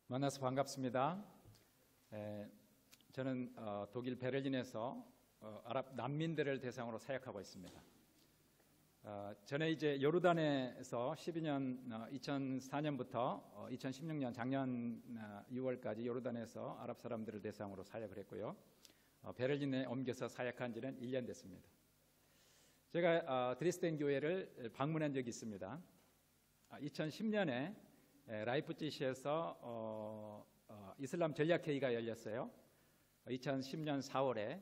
만나서 반갑습니다. 저는 독일 베를린에서 아랍 난민들을 대상으로 사역하고 있습니다. 전에 이제 요르단에서 12년 2004년부터 2016년 작년 6월까지 요르단에서 아랍 사람들을 대상으로 사역을 했고요. 베를린에 옮겨서 사역한 지는 1년 됐습니다. 제가 드레스덴 교회를 방문한 적이 있습니다. 2010년에 라이프치히에서 이슬람 전략회의가 열렸어요. 2010년 4월에.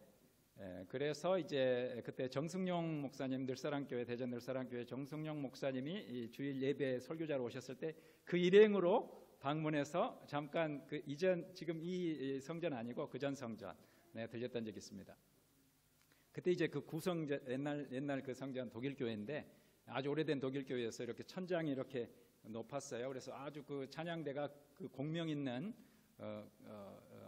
그래서 이제 그때 정승용 목사님, 늘사랑교회, 대전 늘사랑교회 정승용 목사님이 이 주일 예배 설교자로 오셨을 때 그 일행으로 방문해서 잠깐 그 이전 지금 이 성전 아니고 그 전 성전 들렸던 적이 있습니다. 그때 이제 그 구성전 옛날 그 성전 독일 교회인데 아주 오래된 독일 교회에서 이렇게 천장이 이렇게 높았어요. 그래서 아주 그 찬양대가 그 공명 있는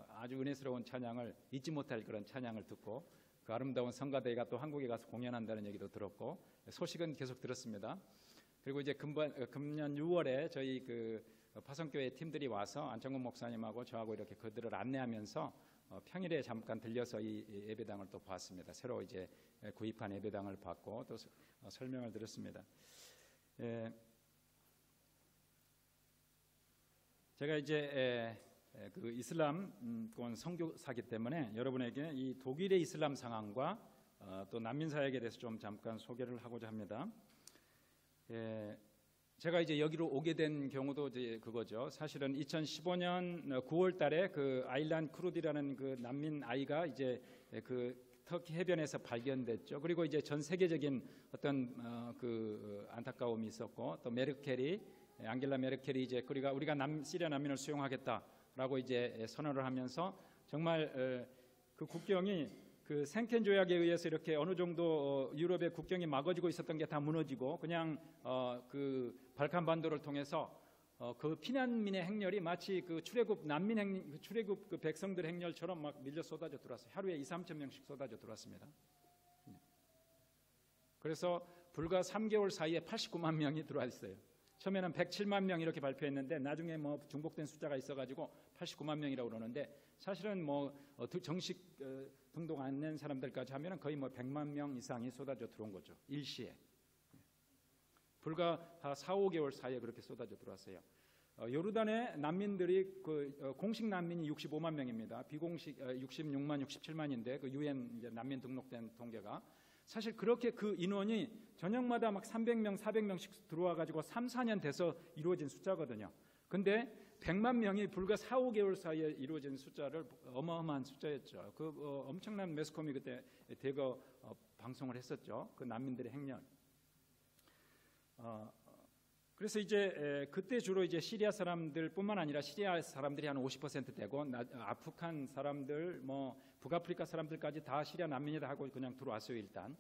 아주 은혜스러운 찬양을 잊지 못할 그런 찬양을 듣고 그 아름다운 성가대가 또 한국에 가서 공연한다는 얘기도 들었고 소식은 계속 들었습니다. 그리고 이제 금년 6월에 저희 그 파송교회 팀들이 와서 안창근 목사님하고 저하고 이렇게 그들을 안내하면서 평일에 잠깐 들려서 이 예배당을 또 봤습니다. 새로 이제 구입한 예배당을 봤고 또 설명을 들었습니다. 제가 이제 그 이슬람권 선교사기 때문에 여러분에게 이 독일의 이슬람 상황과 또 난민 사역에 대해서 좀 잠깐 소개를 하고자 합니다. 제가 이제 여기로 오게 된 경우도 이제 그거죠. 사실은 2015년 9월달에 그 아일란 크루디라는 그 난민 아이가 이제 그 터키 해변에서 발견됐죠. 그리고 이제 전 세계적인 어떤 그 안타까움이 있었고 또 앙겔라 메르켈이 이제 우리가 시리아 난민을 수용하겠다라고 이제 선언을 하면서 정말 그 국경이 그 생켄 조약에 의해서 이렇게 어느 정도 유럽의 국경이 막아지고 있었던 게 다 무너지고 그냥 그 발칸 반도를 통해서 그 피난민의 행렬이 마치 그 출애굽 출애굽 그 백성들 행렬처럼 막 밀려 쏟아져 들어왔어요. 하루에 2-3천 명씩 쏟아져 들어왔습니다. 그래서 불과 3개월 사이에 89만 명이 들어와 있어요. 처음에는 107만 명 이렇게 발표했는데 나중에 뭐 중복된 숫자가 있어가지고 89만 명이라고 그러는데 사실은 뭐 정식 등록 안 낸 사람들까지 하면은 거의 뭐 100만 명 이상이 쏟아져 들어온 거죠. 일시에. 불과 4-5개월 사이에 그렇게 쏟아져 들어왔어요. 요르단의 난민들이 그 공식 난민이 65만 명입니다. 비공식 66만, 67만인데 그 UN 난민 등록된 통계가 사실 그렇게 그 인원이 저녁마다 막 300명, 400명씩 들어와 가지고 3-4년 돼서 이루어진 숫자거든요. 근데 100만 명이 불과 4-5개월 사이에 이루어진 숫자를 어마어마한 숫자였죠. 그 엄청난 매스컴이 그때 대거 방송을 했었죠. 그 난민들의 행렬. 그래서 이제 그때 주로 이제 시리아 사람들뿐만 아니라 시리아 사람들이 한 50% 되고 아프간 사람들, 뭐 북아프리카 사람들까지 다 시리아 난민이다 하고 그냥 들어왔어요 일단.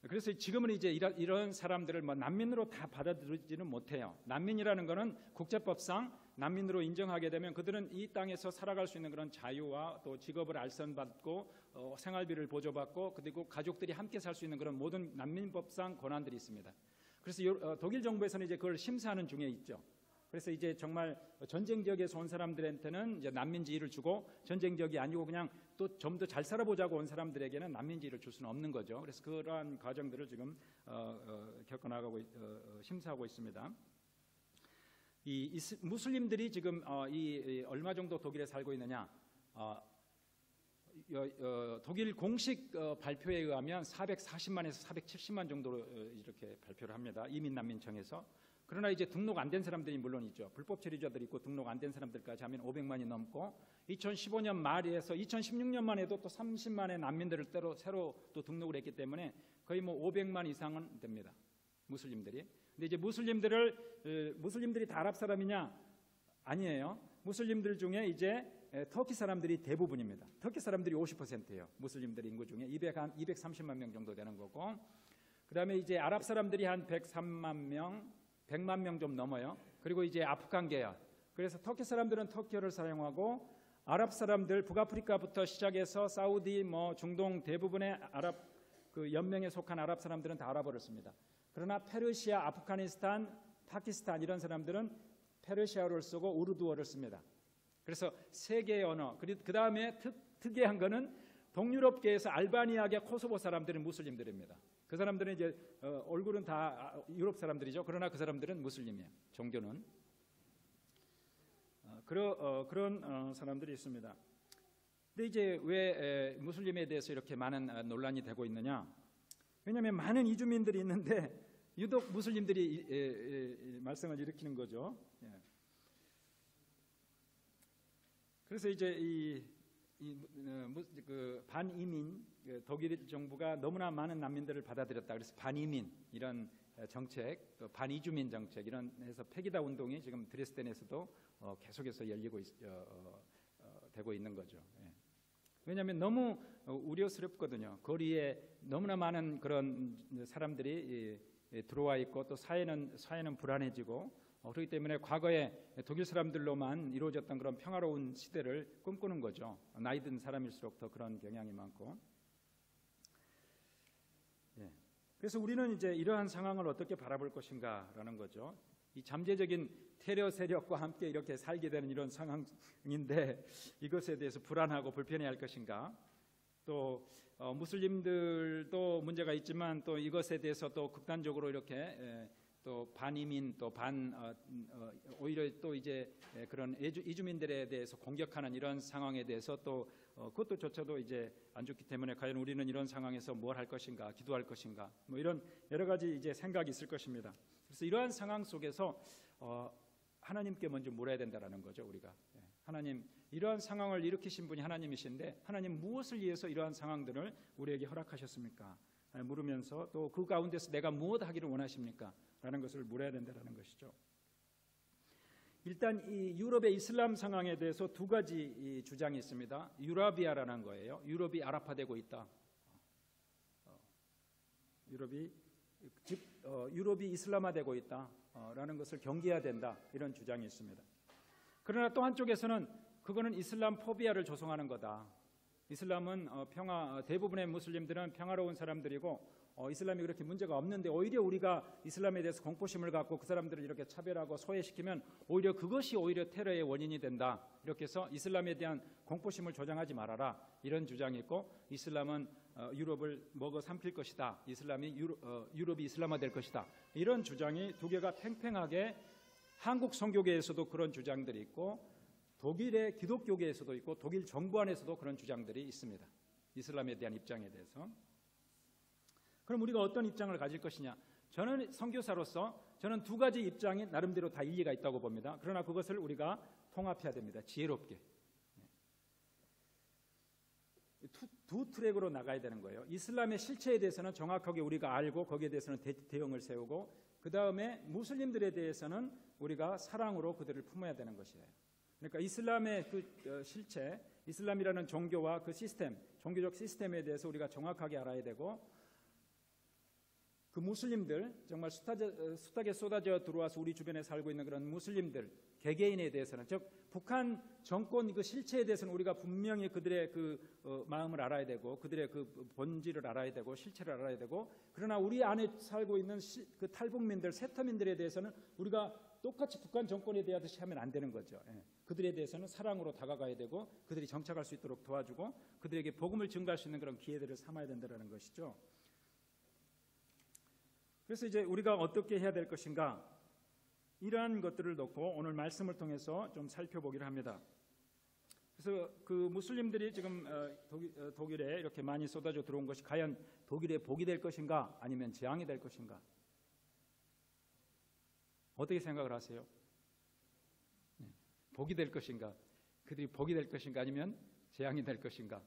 그래서 지금은 이제 이런 사람들을 뭐 난민으로 다 받아들이지는 못해요. 난민이라는 거는 국제법상 난민으로 인정하게 되면 그들은 이 땅에서 살아갈 수 있는 그런 자유와 또 직업을 알선받고 생활비를 보조받고 그리고 가족들이 함께 살 수 있는 그런 모든 난민법상 권한들이 있습니다. 그래서 독일 정부에서는 이제 그걸 심사하는 중에 있죠. 그래서 이제 정말 전쟁 지역에서 온 사람들한테는 이제 난민지위를 주고 전쟁 지역이 아니고 그냥 또 좀 더 잘 살아보자고 온 사람들에게는 난민지위를 줄 수는 없는 거죠. 그래서 그러한 과정들을 지금 겪어나가고 심사하고 있습니다. 이 무슬림들이 지금 얼마 정도 독일에 살고 있느냐? 독일 공식 발표에 의하면 440만에서 470만 정도로 이렇게 발표를 합니다. 이민난민청에서. 그러나 이제 등록 안 된 사람들이 물론 있죠. 불법 체류자들이 있고 등록 안 된 사람들까지 하면 500만이 넘고 2015년 말에서 2016년만 해도 또 30만의 난민들을 새로 또 등록을 했기 때문에 거의 뭐 500만 이상은 됩니다. 무슬림들이. 근데 이제 무슬림들이 다 아랍 사람이냐? 아니에요. 무슬림들 중에 이제 터키 사람들이 대부분입니다. 터키 사람들이 50%예요. 무슬림들 인구 중에 230만 명 정도 되는 거고, 그 다음에 이제 아랍 사람들이 한 103만 명, 100만 명 좀 넘어요. 그리고 이제 아프간 계열. 그래서 터키 사람들은 터키어를 사용하고 아랍 사람들 북아프리카부터 시작해서 사우디, 뭐 중동 대부분의 아랍 그 연맹에 속한 아랍 사람들은 다 아랍어를 씁니다. 그러나 페르시아, 아프가니스탄, 파키스탄 이런 사람들은 페르시아어를 쓰고 우르두어를 씁니다. 그래서 세 개의 언어. 그 다음에 특이한 거는 동유럽계에서 알바니아계 코소보 사람들은 무슬림들입니다. 그 사람들은 이제 얼굴은 다 유럽 사람들이죠. 그러나 그 사람들은 무슬림이에요. 종교는. 그런 사람들이 있습니다. 근데 이제 왜 무슬림에 대해서 이렇게 많은 논란이 되고 있느냐? 왜냐하면 많은 이주민들이 있는데 유독 무슬림들이 말썽을 일으키는 거죠. 그래서 이제 그 반이민, 독일 정부가 너무나 많은 난민들을 받아들였다. 그래서 반이민 이런 정책, 또 반이주민 정책 이런 해서 페기다 운동이 지금 드레스덴에서도 계속해서 열리고 되고 있는 거죠. 왜냐하면 너무 우려스럽거든요. 거리에 너무나 많은 그런 사람들이 들어와 있고 또 사회는 불안해지고 그렇기 때문에 과거에 독일 사람들로만 이루어졌던 그런 평화로운 시대를 꿈꾸는 거죠. 나이 든 사람일수록 더 그런 경향이 많고. 그래서 우리는 이제 이러한 상황을 어떻게 바라볼 것인가라는 거죠. 이 잠재적인 테러 세력과 함께 이렇게 살게 되는 이런 상황인데 이것에 대해서 불안하고 불편해할 것인가? 또 무슬림들도 문제가 있지만 또 이것에 대해서 또 극단적으로 이렇게 또 반이민 또 오히려 또 이제 그런 이주민들에 대해서 공격하는 이런 상황에 대해서 또 그것도 조차도 이제 안 좋기 때문에 과연 우리는 이런 상황에서 뭘 할 것인가, 기도할 것인가, 뭐 이런 여러 가지 이제 생각이 있을 것입니다. 그래서 이러한 상황 속에서 하나님께 먼저 물어야 된다라는 거죠. 우리가 하나님, 이러한 상황을 일으키신 분이 하나님이신데 하나님 무엇을 위해서 이러한 상황들을 우리에게 허락하셨습니까? 물으면서 또 그 가운데서 내가 무엇 하기를 원하십니까? 라는 것을 물어야 된다는 것이죠. 일단 이 유럽의 이슬람 상황에 대해서 두 가지 주장이 있습니다. 유라비아라는 거예요. 유럽이 아랍화되고 있다. 유럽이 이슬람화되고 있다라는 것을 경계해야 된다. 이런 주장이 있습니다. 그러나 또 한쪽에서는 그거는 이슬람 포비아를 조성하는 거다. 이슬람은 대부분의 무슬림들은 평화로운 사람들이고 이슬람이 그렇게 문제가 없는데 오히려 우리가 이슬람에 대해서 공포심을 갖고 그 사람들을 이렇게 차별하고 소외시키면 오히려 그것이 오히려 테러의 원인이 된다. 이렇게 해서 이슬람에 대한 공포심을 조장하지 말아라. 이런 주장이 있고 이슬람은 유럽을 먹어 삼킬 것이다. 유럽이 이슬람화될 것이다. 이런 주장이 두 개가 팽팽하게 한국 선교계에서도 그런 주장들이 있고 독일의 기독교계에서도 있고 독일 정부 안에서도 그런 주장들이 있습니다. 이슬람에 대한 입장에 대해서. 그럼 우리가 어떤 입장을 가질 것이냐? 저는 선교사로서 저는 두 가지 입장이 나름대로 다 일리가 있다고 봅니다. 그러나 그것을 우리가 통합해야 됩니다. 지혜롭게. 두 트랙으로 나가야 되는 거예요. 이슬람의 실체에 대해서는 정확하게 우리가 알고 거기에 대해서는 대응을 세우고 그 다음에 무슬림들에 대해서는 우리가 사랑으로 그들을 품어야 되는 것이에요. 그러니까 이슬람의 그 실체, 이슬람이라는 종교와 그 시스템, 종교적 시스템에 대해서 우리가 정확하게 알아야 되고 그 무슬림들, 정말 숱하게 쏟아져 들어와서 우리 주변에 살고 있는 그런 무슬림들, 개개인에 대해서는, 즉 북한 정권 그 실체에 대해서는 우리가 분명히 그들의 그 마음을 알아야 되고 그들의 그 본질을 알아야 되고 실체를 알아야 되고, 그러나 우리 안에 살고 있는 그 탈북민들, 세터민들에 대해서는 우리가 똑같이 북한 정권에 대하듯이 하면 안 되는 거죠. 그들에 대해서는 사랑으로 다가가야 되고 그들이 정착할 수 있도록 도와주고 그들에게 복음을 증가할 수 있는 그런 기회들을 삼아야 된다는 것이죠. 그래서 이제 우리가 어떻게 해야 될 것인가, 이러한 것들을 놓고 오늘 말씀을 통해서 좀 살펴보기를 합니다. 그래서 그 무슬림들이 지금 독일에 이렇게 많이 쏟아져 들어온 것이 과연 독일의 복이 될 것인가 아니면 재앙이 될 것인가, 어떻게 생각을 하세요? 복이 될 것인가, 그들이 복이 될 것인가 아니면 재앙이 될 것인가?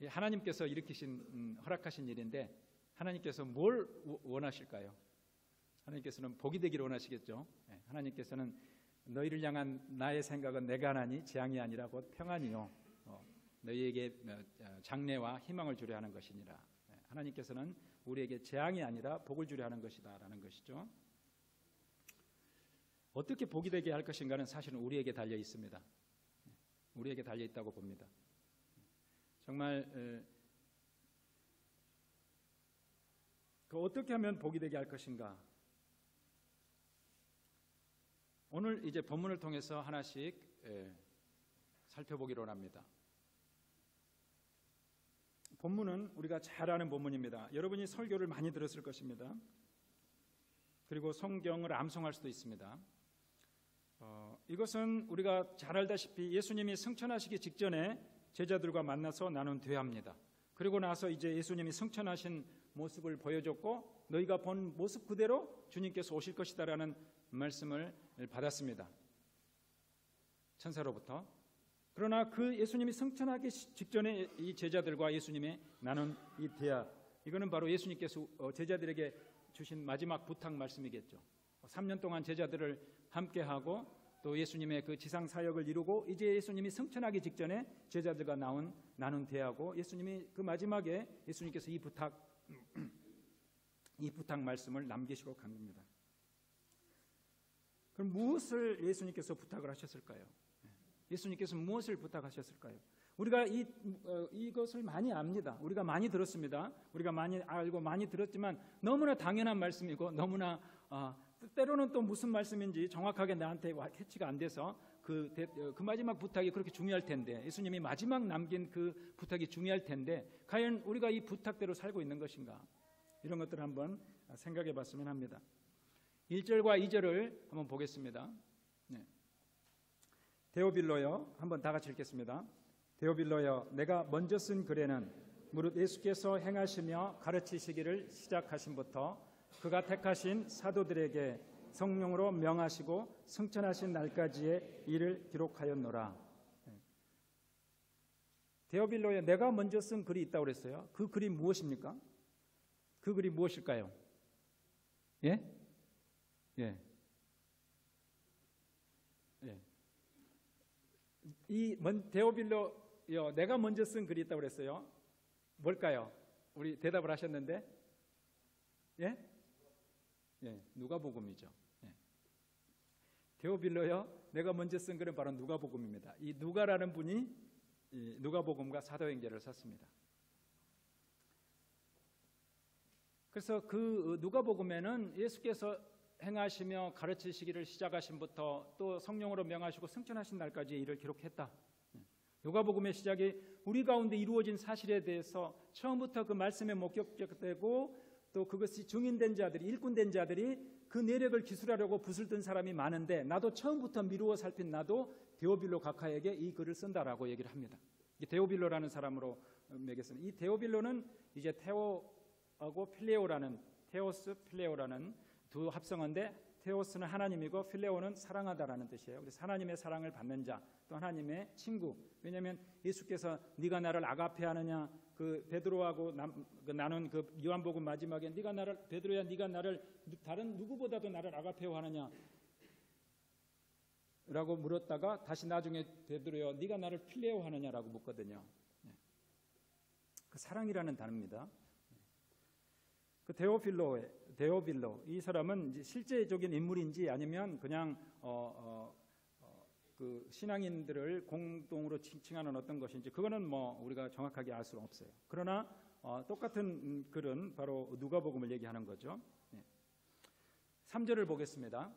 하나님께서 허락하신 일인데 하나님께서 뭘 원하실까요? 하나님께서는 복이 되기를 원하시겠죠. 하나님께서는 너희를 향한 나의 생각은 내가 하나니 재앙이 아니라 곧 평안이요 너희에게 장래와 희망을 주려 하는 것이니라. 하나님께서는 우리에게 재앙이 아니라 복을 주려 하는 것이다 라는 것이죠. 어떻게 복이 되게 할 것인가는 사실은 우리에게 달려 있습니다. 우리에게 달려 있다고 봅니다. 정말 어떻게 하면 복이 되게 할 것인가? 오늘 이제 본문을 통해서 하나씩 살펴보기로 합니다. 본문은 우리가 잘 아는 본문입니다. 여러분이 설교를 많이 들었을 것입니다. 그리고 성경을 암송할 수도 있습니다. 이것은 우리가 잘 알다시피 예수님이 승천하시기 직전에 제자들과 만나서 나눈 대화입니다. 그리고 나서 이제 예수님이 승천하신 모습을 보여줬고 너희가 본 모습 그대로 주님께서 오실 것이다라는 말씀을 받았습니다. 천사로부터. 그러나 그 예수님이 승천하기 직전에 이 제자들과 예수님의 나눈 이 대화, 이거는 바로 예수님께서 제자들에게 주신 마지막 부탁 말씀이겠죠. 3년 동안 제자들을 함께하고 또 예수님의 그 지상 사역을 이루고 이제 예수님이 승천하기 직전에 제자들과 나눈 대화고, 예수님이 그 마지막에 예수님께서 이 부탁 말씀을 남기시고 간 겁니다. 그럼 무엇을 예수님께서 부탁을 하셨을까요? 예수님께서 무엇을 부탁하셨을까요? 우리가 이것을 많이 압니다. 우리가 많이 들었습니다. 우리가 많이 알고 많이 들었지만 너무나 당연한 말씀이고 너무나 때로는 또 무슨 말씀인지 정확하게 나한테 캐치가 안 돼서 그 마지막 부탁이 그렇게 중요할 텐데, 예수님이 마지막 남긴 그 부탁이 중요할 텐데 과연 우리가 이 부탁대로 살고 있는 것인가? 이런 것들을 한번 생각해 봤으면 합니다. 1절과 2절을 한번 보겠습니다. 네. 데오빌로여, 한번 다 같이 읽겠습니다. 데오빌로여, 내가 먼저 쓴 글에는 무릇 예수께서 행하시며 가르치시기를 시작하신부터 그가 택하신 사도들에게 성령으로 명하시고 승천하신 날까지의 일을 기록하였노라. 데오빌로에 내가 먼저 쓴 글이 있다고 그랬어요. 그 글이 무엇입니까? 그 글이 무엇일까요? 예? 예. 예. 이 데오빌로여, 내가 먼저 쓴 글이 있다고 그랬어요. 뭘까요? 우리 대답을 하셨는데, 예? 예, 누가복음이죠. 예. 데오빌로여, 내가 먼저 쓴 글은 바로 누가복음입니다. 이 누가라는 분이 이 누가복음과 사도행전을 썼습니다. 그래서 그 누가복음에는 예수께서 행하시며 가르치시기를 시작하신부터 또 성령으로 명하시고 승천하신 날까지의 일을 기록했다. 누가복음의 시작이 우리 가운데 이루어진 사실에 대해서 처음부터 그 말씀에 목격되고 또 그것이 증인된 자들이, 일꾼된 자들이 그 내력을 기술하려고 붓을 든 사람이 많은데 나도 처음부터 미루어 살핀 나도 데오빌로 각하에게 이 글을 쓴다라고 얘기를 합니다. 이 데오빌로라는 사람으로 매겼습니다. 이 데오빌로는 이제 테오하고 필레오라는, 테오스 필레오라는 두 합성어인데, 테오스는 하나님이고 필레오는 사랑하다라는 뜻이에요. 그래서 하나님의 사랑을 받는 자, 또 하나님의 친구. 왜냐하면 예수께서 네가 나를 아가페하느냐, 그 베드로하고 나눈 그 요한복음 마지막에 네가 나를, 베드로야 네가 나를 다른 누구보다도 나를 아가페하느냐 라고 물었다가 다시 나중에 베드로야 네가 나를 필레오하느냐라고 묻거든요. 그 사랑이라는 단어입니다. 그 데오빌로, 이 사람은 이제 실제적인 인물인지 아니면 그냥 그 신앙인들을 공동으로 칭하는 어떤 것인지 그거는 뭐 우리가 정확하게 알 수는 없어요. 그러나 똑같은 글은 바로 누가복음을 얘기하는 거죠. 3절을 보겠습니다.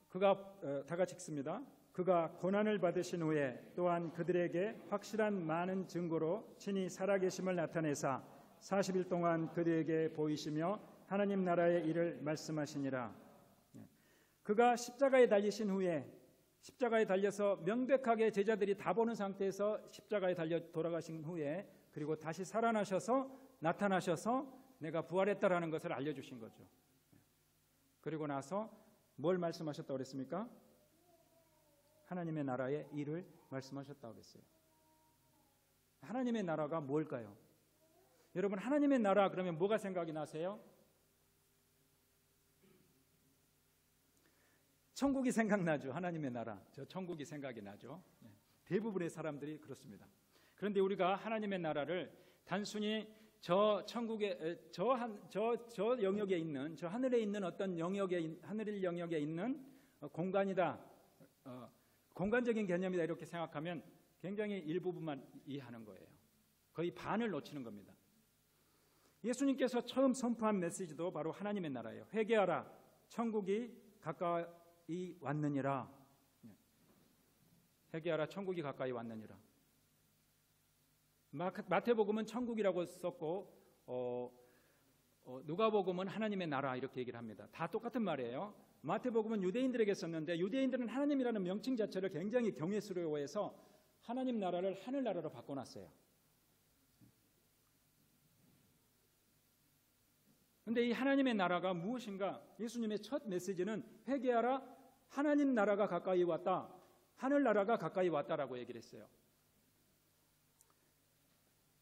그가 다 같이 읽습니다. 그가 고난을 받으신 후에 또한 그들에게 확실한 많은 증거로 친히 살아계심을 나타내사 40일 동안 그들에게 보이시며 하나님 나라의 일을 말씀하시니라. 그가 십자가에 달리신 후에, 십자가에 달려서 명백하게 제자들이 다 보는 상태에서 십자가에 달려 돌아가신 후에, 그리고 다시 살아나셔서 나타나셔서 내가 부활했다라는 것을 알려주신 거죠. 그리고 나서 뭘 말씀하셨다고 그랬습니까? 하나님의 나라의 일을 말씀하셨다고 그랬어요. 하나님의 나라가 뭘까요? 여러분, 하나님의 나라 그러면 뭐가 생각이 나세요? 천국이 생각나죠. 하나님의 나라, 저 천국이 생각이 나죠. 대부분의 사람들이 그렇습니다. 그런데 우리가 하나님의 나라를 단순히 저 천국의 저 영역에 있는, 저 하늘에 있는 어떤 영역에, 하늘 영역에 있는 공간이다, 공간적인 개념이다 이렇게 생각하면 굉장히 일부분만 이해하는 거예요. 거의 반을 놓치는 겁니다. 예수님께서 처음 선포한 메시지도 바로 하나님의 나라예요. 회개하라, 천국이 가까이 왔느니라. 회개하라, 천국이 가까이 왔느니라. 마태복음은 천국이라고 썼고 누가복음은 하나님의 나라 이렇게 얘기를 합니다. 다 똑같은 말이에요. 마태복음은 유대인들에게 썼는데 유대인들은 하나님이라는 명칭 자체를 굉장히 경외스러워해서 하나님 나라를 하늘나라로 바꿔놨어요. 그런데 이 하나님의 나라가 무엇인가? 예수님의 첫 메시지는 회개하라, 하나님 나라가 가까이 왔다, 하늘나라가 가까이 왔다라고 얘기를 했어요.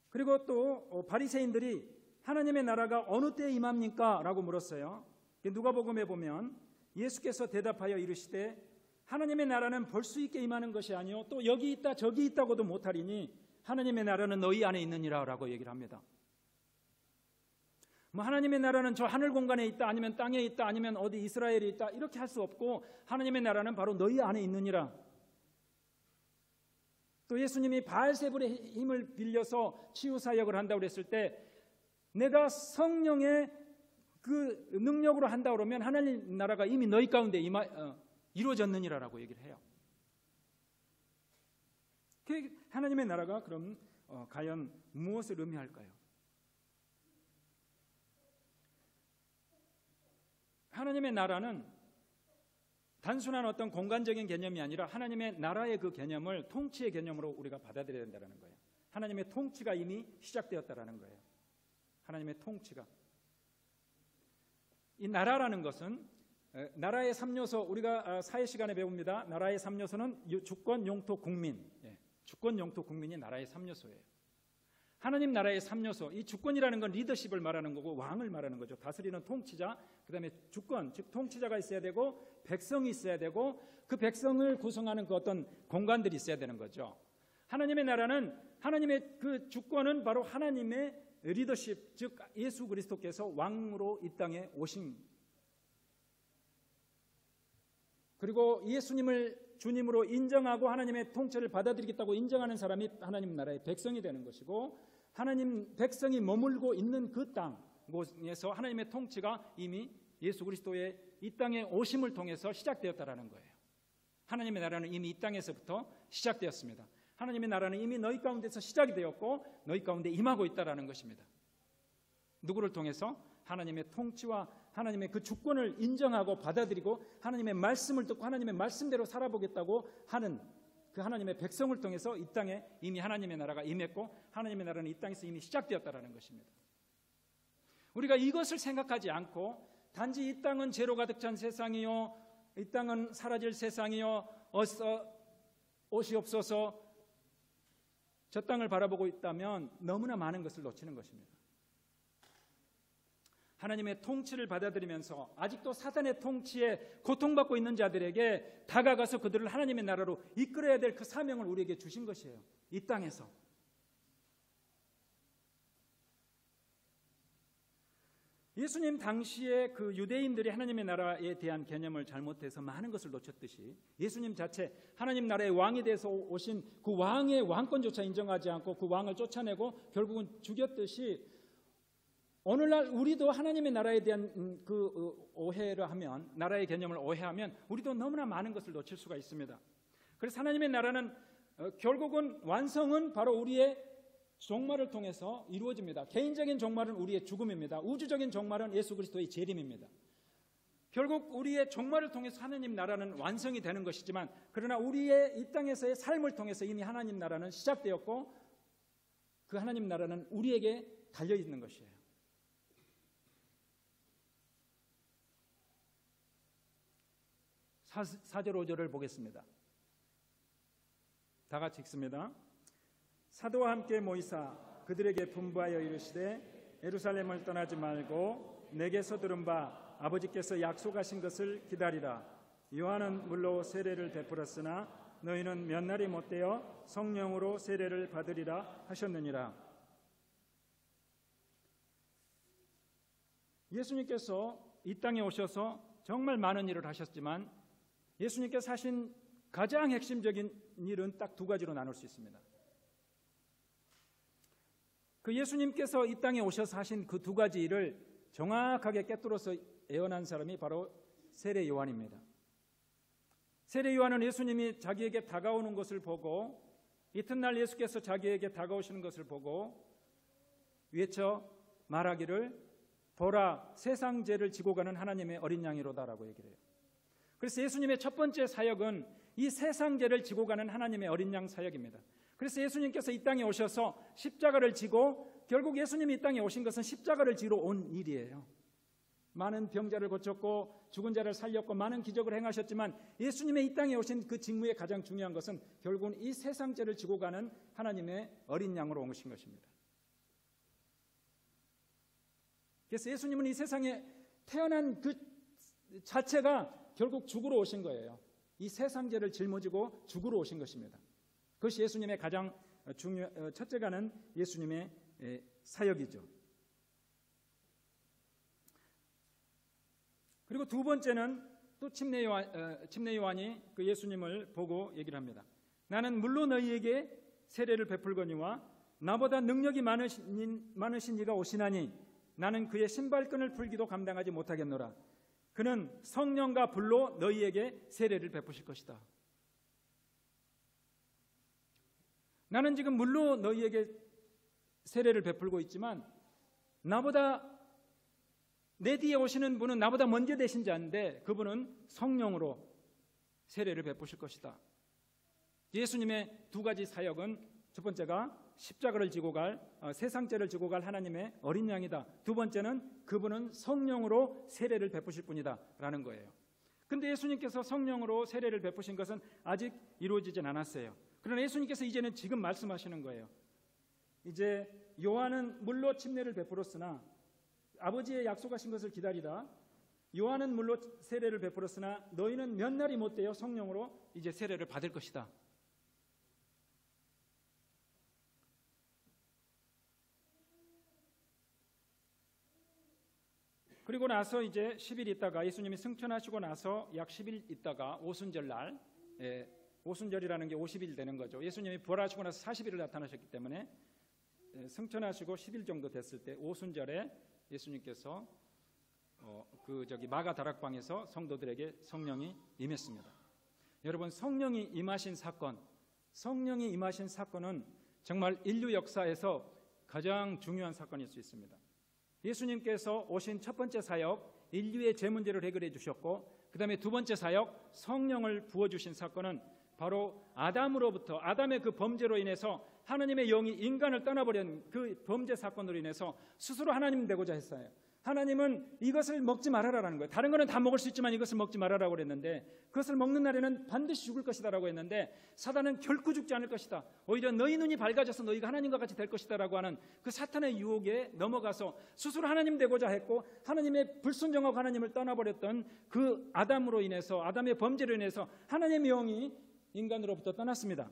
그리고 또 바리새인들이 하나님의 나라가 어느 때에 임합니까? 라고 물었어요. 누가복음에 보면 예수께서 대답하여 이르시되 하나님의 나라는 볼 수 있게 임하는 것이 아니요 또 여기 있다 저기 있다고도 못하리니 하나님의 나라는 너희 안에 있느니라 라고 얘기를 합니다. 뭐 하나님의 나라는 저 하늘 공간에 있다, 아니면 땅에 있다, 아니면 어디 이스라엘에 있다, 이렇게 할 수 없고 하나님의 나라는 바로 너희 안에 있느니라. 또 예수님이 바알세불의 힘을 빌려서 치유사역을 한다고 그랬을 때 내가 성령의 그 능력으로 한다고 그러면 하나님 나라가 이미 너희 가운데 이루어졌느니라라고 얘기를 해요. 하나님의 나라가 그럼 과연 무엇을 의미할까요? 하나님의 나라는 단순한 어떤 공간적인 개념이 아니라 하나님의 나라의 그 개념을 통치의 개념으로 우리가 받아들여야 된다는 거예요. 하나님의 통치가 이미 시작되었다라는 거예요. 하나님의 통치가. 이 나라라는 것은 나라의 3요소, 우리가 사회 시간에 배웁니다. 나라의 3요소는 주권, 용토, 국민. 주권, 용토, 국민이 나라의 3요소예요. 하나님 나라의 3요소, 이 주권이라는 건 리더십을 말하는 거고 왕을 말하는 거죠. 다스리는 통치자, 그 다음에 주권, 즉 통치자가 있어야 되고 백성이 있어야 되고 그 백성을 구성하는 그 어떤 공간들이 있어야 되는 거죠. 하나님의 나라는, 하나님의 그 주권은 바로 하나님의 리더십, 즉 예수 그리스도께서 왕으로 이 땅에 오신, 그리고 예수님을 주님으로 인정하고 하나님의 통치를 받아들이겠다고 인정하는 사람이 하나님 나라의 백성이 되는 것이고, 하나님 백성이 머물고 있는 그 땅에서 하나님의 통치가 이미 예수 그리스도의 이 땅에 오심을 통해서 시작되었다라는 거예요. 하나님의 나라는 이미 이 땅에서부터 시작되었습니다. 하나님의 나라는 이미 너희 가운데서 시작이 되었고 너희 가운데 임하고 있다라는 것입니다. 누구를 통해서? 하나님의 통치와 하나님의 그 주권을 인정하고 받아들이고 하나님의 말씀을 듣고 하나님의 말씀대로 살아보겠다고 하는 그 하나님의 백성을 통해서 이 땅에 이미 하나님의 나라가 임했고 하나님의 나라는 이 땅에서 이미 시작되었다라는 것입니다. 우리가 이것을 생각하지 않고 단지 이 땅은 죄로 가득 찬 세상이요, 이 땅은 사라질 세상이요, 어서 오시옵소서, 저 땅을 바라보고 있다면 너무나 많은 것을 놓치는 것입니다. 하나님의 통치를 받아들이면서 아직도 사단의 통치에 고통받고 있는 자들에게 다가가서 그들을 하나님의 나라로 이끌어야 될 그 사명을 우리에게 주신 것이에요. 이 땅에서. 예수님 당시에 그 유대인들이 하나님의 나라에 대한 개념을 잘못해서 많은 것을 놓쳤듯이 예수님 자체 하나님 나라의 왕이 돼서 오신 그 왕의 왕권조차 인정하지 않고 그 왕을 쫓아내고 결국은 죽였듯이 오늘날 우리도 하나님의 나라에 대한 그 오해를 하면, 나라의 개념을 오해하면 우리도 너무나 많은 것을 놓칠 수가 있습니다. 그래서 하나님의 나라는 결국은 완성은 바로 우리의 종말을 통해서 이루어집니다. 개인적인 종말은 우리의 죽음입니다. 우주적인 종말은 예수 그리스도의 재림입니다. 결국 우리의 종말을 통해서 하나님 나라는 완성이 되는 것이지만, 그러나 우리의 이 땅에서의 삶을 통해서 이미 하나님 나라는 시작되었고 그 하나님 나라는 우리에게 달려있는 것이에요. 4절 5절을 보겠습니다. 다 같이 읽습니다. 사도와 함께 모이사 그들에게 분부하여 이르시되 예루살렘을 떠나지 말고 내게서 들은 바 아버지께서 약속하신 것을 기다리라. 요한은 물로 세례를 베풀었으나 너희는 몇 날이 못되어 성령으로 세례를 받으리라 하셨느니라. 예수님께서 이 땅에 오셔서 정말 많은 일을 하셨지만 예수님께서 하신 가장 핵심적인 일은 딱 두 가지로 나눌 수 있습니다. 그 예수님께서 이 땅에 오셔서 하신 그 두 가지 일을 정확하게 꿰뚫어서 예언한 사람이 바로 세례 요한입니다. 세례 요한은 예수님이 자기에게 다가오는 것을 보고 이튿날 예수께서 자기에게 다가오시는 것을 보고 외쳐 말하기를 보라 세상 죄를 지고 가는 하나님의 어린 양이로다라고 얘기를 해요. 그래서 예수님의 첫 번째 사역은 이 세상 죄를 지고 가는 하나님의 어린 양 사역입니다. 그래서 예수님께서 이 땅에 오셔서 십자가를 지고 결국 예수님이 이 땅에 오신 것은 십자가를 지러 온 일이에요. 많은 병자를 고쳤고 죽은 자를 살렸고 많은 기적을 행하셨지만 예수님의 이 땅에 오신 그 직무의 가장 중요한 것은 결국은 이 세상 죄를 지고 가는 하나님의 어린 양으로 오신 것입니다. 그래서 예수님은 이 세상에 태어난 그 자체가 결국 죽으러 오신 거예요. 이 세상 죄를 짊어지고 죽으러 오신 것입니다. 그것이 예수님의 가장 첫째가는 예수님의 사역이죠. 그리고 두 번째는 또 침례 요한이 그 예수님을 보고 얘기를 합니다. 나는 물로 너희에게 세례를 베풀거니와 나보다 능력이 많으신 이가 오시나니 나는 그의 신발끈을 풀기도 감당하지 못하겠노라. 그는 성령과 불로 너희에게 세례를 베푸실 것이다. 나는 지금 물로 너희에게 세례를 베풀고 있지만 나보다 내 뒤에 오시는 분은 나보다 먼저 되신 자인데 그분은 성령으로 세례를 베푸실 것이다. 예수님의 두 가지 사역은 첫 번째가 십자가를 지고 갈 세상죄를 지고 갈 하나님의 어린 양이다. 두 번째는 그분은 성령으로 세례를 베푸실 분이다 라는 거예요. 근데 예수님께서 성령으로 세례를 베푸신 것은 아직 이루어지진 않았어요. 그러나 예수님께서 이제는 지금 말씀하시는 거예요. 이제 요한은 물로 침례를 베풀었으나 아버지의 약속하신 것을 기다리다 요한은 물로 세례를 베풀었으나 너희는 몇 날이 못되어 성령으로 이제 세례를 받을 것이다. 그리고 나서 이제 10일 있다가 예수님이 승천하시고 나서 약 10일 있다가 오순절 날, 오순절이라는 게 50일 되는 거죠. 예수님이 부활하시고 나서 40일을 나타나셨기 때문에 승천하시고 10일 정도 됐을 때 오순절에 예수님께서 마가 다락방에서 성도들에게 성령이 임했습니다. 여러분, 성령이 임하신 사건은 정말 인류 역사에서 가장 중요한 사건일 수 있습니다. 예수님께서 오신 첫 번째 사역, 인류의 죄 문제를 해결해 주셨고, 그 다음에 두 번째 사역, 성령을 부어주신 사건은 바로 아담의 그 범죄로 인해서 하나님의 영이 인간을 떠나버린 그 범죄 사건으로 인해서 스스로 하나님 되고자 했어요. 하나님은 이것을 먹지 말아라라는 거예요. 다른 거는 다 먹을 수 있지만 이것을 먹지 말아라고 그랬는데, 그것을 먹는 날에는 반드시 죽을 것이다라고 했는데 사단은 결코 죽지 않을 것이다. 오히려 너희 눈이 밝아져서 너희가 하나님과 같이 될 것이다라고 하는 그 사탄의 유혹에 넘어가서 스스로 하나님 되고자 했고, 하나님의 불순종하고 하나님을 떠나버렸던 그 아담의 범죄로 인해서 하나님의 영이 인간으로부터 떠났습니다.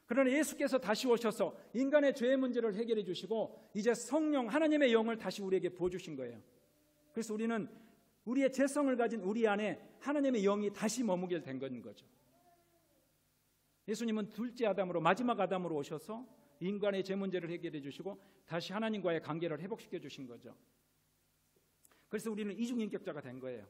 그러나 예수께서 다시 오셔서 인간의 죄의 문제를 해결해 주시고 이제 성령, 하나님의 영을 다시 우리에게 부어주신 거예요. 그래서 우리는 우리의 죄성을 가진 우리 안에 하나님의 영이 다시 머무게 된 거죠. 예수님은 둘째 아담으로, 마지막 아담으로 오셔서 인간의 죄 문제를 해결해 주시고 다시 하나님과의 관계를 회복시켜 주신 거죠. 그래서 우리는 이중인격자가 된 거예요.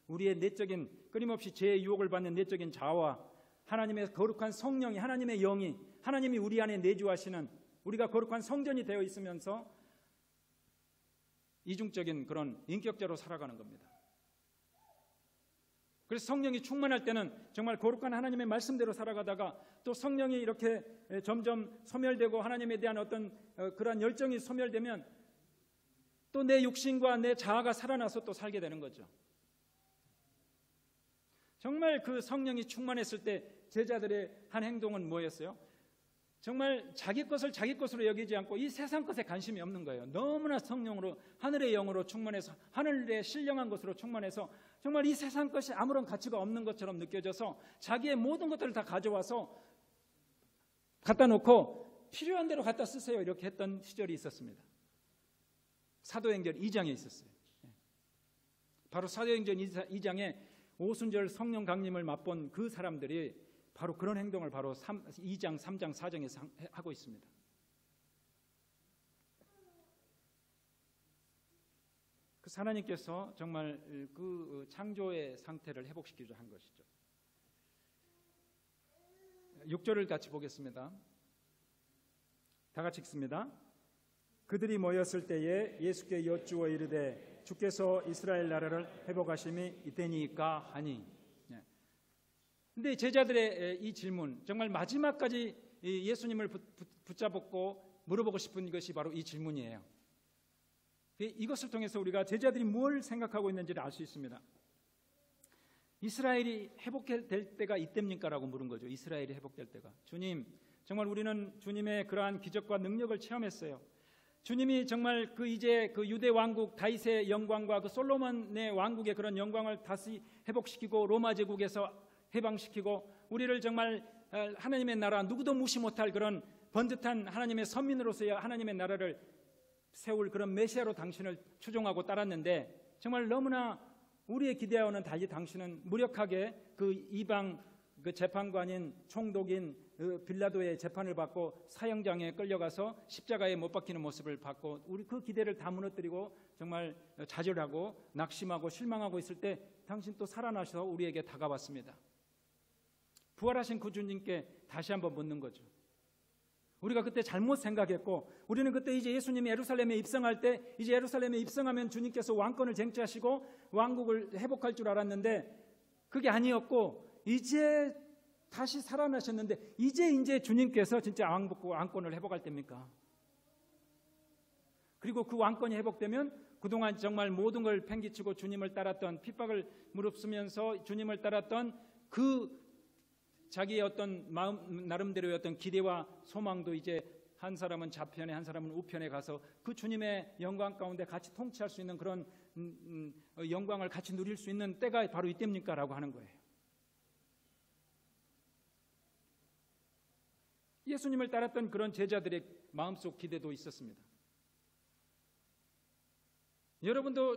우리의 내적인, 끊임없이 죄의 유혹을 받는 내적인 자아와 하나님의 거룩한 성령이, 하나님의 영이, 하나님이 우리 안에 내주하시는, 우리가 거룩한 성전이 되어 있으면서 이중적인 그런 인격자로 살아가는 겁니다. 그래서 성령이 충만할 때는 정말 거룩한 하나님의 말씀대로 살아가다가 또 성령이 이렇게 점점 소멸되고 하나님에 대한 어떤 그러한 열정이 소멸되면 또 내 육신과 내 자아가 살아나서 또 살게 되는 거죠. 정말 그 성령이 충만했을 때 제자들의 한 행동은 뭐였어요? 정말 자기 것을 자기 것으로 여기지 않고 이 세상 것에 관심이 없는 거예요. 너무나 성령으로, 하늘의 영으로 충만해서, 하늘의 신령한 것으로 충만해서 정말 이 세상 것이 아무런 가치가 없는 것처럼 느껴져서 자기의 모든 것들을 다 가져와서 갖다 놓고 필요한 대로 갖다 쓰세요 이렇게 했던 시절이 있었습니다. 사도행전 2장에 있었어요. 바로 사도행전 2장에 오순절 성령 강림을 맛본 그 사람들이 바로 그런 행동을 바로 2장, 3장, 4장에서 하고 있습니다. 그래서 하나님께서 정말 그 창조의 상태를 회복시키려 한 것이죠. 6절을 같이 보겠습니다. 다 같이 읽습니다. 그들이 모였을 때에 예수께 여쭈어 이르되 주께서 이스라엘 나라를 회복하심이 이때니까 하니. 근데 제자들의 이 질문, 정말 마지막까지 예수님을 붙잡고 물어보고 싶은 것이 바로 이 질문이에요. 이것을 통해서 우리가 제자들이 뭘 생각하고 있는지를 알 수 있습니다. 이스라엘이 회복될 때가 이때입니까? 라고 물은 거죠. 이스라엘이 회복될 때가. 주님, 정말 우리는 주님의 그러한 기적과 능력을 체험했어요. 주님이 정말 이제 유대 왕국 다윗의 영광과 그 솔로몬의 왕국의 그런 영광을 다시 회복시키고 로마 제국에서 해방시키고 우리를 정말 하나님의 나라, 누구도 무시 못할 그런 번듯한 하나님의 선민으로서의 하나님의 나라를 세울 그런 메시아로 당신을 추종하고 따랐는데, 정말 너무나 우리의 기대와는 달리 당신은 무력하게 그 이방 그 재판관인 총독인 빌라도의 재판을 받고 사형장에 끌려가서 십자가에 못 박히는 모습을 봤고, 우리 그 기대를 다 무너뜨리고 정말 좌절하고 낙심하고 실망하고 있을 때 당신 또 살아나셔서 우리에게 다가왔습니다. 부활하신 그 주님께 다시 한번 묻는 거죠. 우리가 그때 잘못 생각했고, 우리는 그때 이제 예수님이 예루살렘에 입성할 때, 이제 예루살렘에 입성하면 주님께서 왕권을 쟁취하시고 왕국을 회복할 줄 알았는데 그게 아니었고, 이제 다시 살아나셨는데 이제 주님께서 진짜 왕권을 회복할 때입니까? 그리고 그 왕권이 회복되면 그동안 정말 모든 걸 팽개치고 주님을 따랐던, 핍박을 무릅쓰면서 주님을 따랐던 그 자기의 어떤 마음 나름대로의 어떤 기대와 소망도 이제 한 사람은 좌편에 한 사람은 우편에 가서 그 주님의 영광 가운데 같이 통치할 수 있는 그런 영광을 같이 누릴 수 있는 때가 바로 이때입니까? 라고 하는 거예요. 예수님을 따랐던 그런 제자들의 마음속 기대도 있었습니다. 여러분도,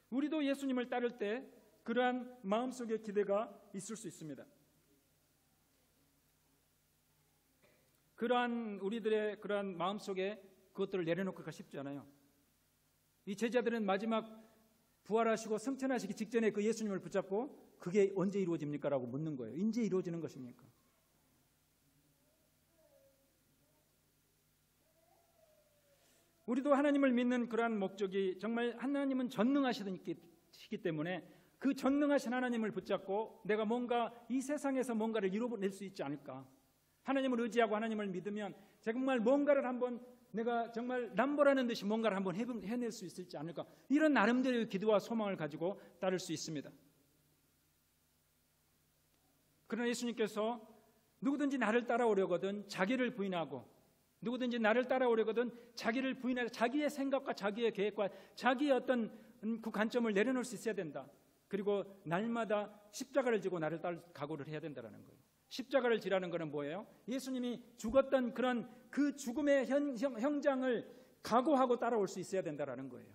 우리도 예수님을 따를 때 그러한 마음속의 기대가 있을 수 있습니다. 그러한 우리들의 그러한 마음속에 그것들을 내려놓기가 쉽지 않아요. 이 제자들은 마지막 부활하시고 승천하시기 직전에 그 예수님을 붙잡고 그게 언제 이루어집니까? 라고 묻는 거예요. 언제 이루어지는 것입니까? 우리도 하나님을 믿는 그러한 목적이, 정말 하나님은 전능하시기 때문에 그 전능하신 하나님을 붙잡고 내가 뭔가 이 세상에서 뭔가를 이루어낼 수 있지 않을까. 하나님을 의지하고 하나님을 믿으면 정말 뭔가를 한번 내가 정말 남보라는 듯이 뭔가를 한번 해낼 수 있을지 않을까. 이런 나름대로의 기도와 소망을 가지고 따를 수 있습니다. 그러나 예수님께서 누구든지 나를 따라오려거든 자기를 부인하고, 누구든지 나를 따라오려거든 자기를 부인하고 자기의 생각과 자기의 계획과 자기의 어떤 그 관점을 내려놓을 수 있어야 된다. 그리고 날마다 십자가를 지고 나를 따를 각오를 해야 된다는 거예요. 십자가를 지라는 것은 뭐예요? 예수님이 죽었던 그런 그 죽음의 형장을 각오하고 따라올 수 있어야 된다는 거예요.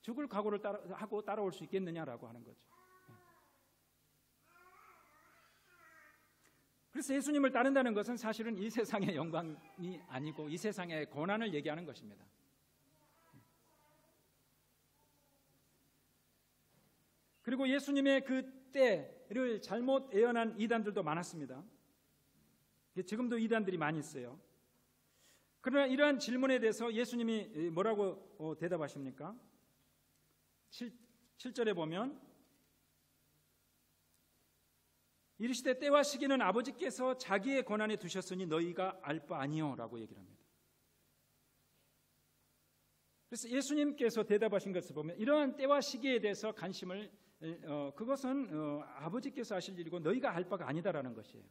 죽을 각오를 하고 따라올 수 있겠느냐라고 하는 거죠. 그래서 예수님을 따른다는 것은 사실은 이 세상의 영광이 아니고 이 세상의 고난을 얘기하는 것입니다. 그리고 예수님의 그 때를 잘못 예언한 이단들도 많았습니다. 지금도 이단들이 많이 있어요. 그러나 이러한 질문에 대해서 예수님이 뭐라고 대답하십니까? 7절에 보면 이르시되 때와 시기는 아버지께서 자기의 권한에 두셨으니 너희가 알 바 아니요 라고 얘기를 합니다. 그래서 예수님께서 대답하신 것을 보면 이러한 때와 시기에 대해서 관심을 그것은 아버지께서 하실 일이고 너희가 알 바가 아니다라는 것이에요.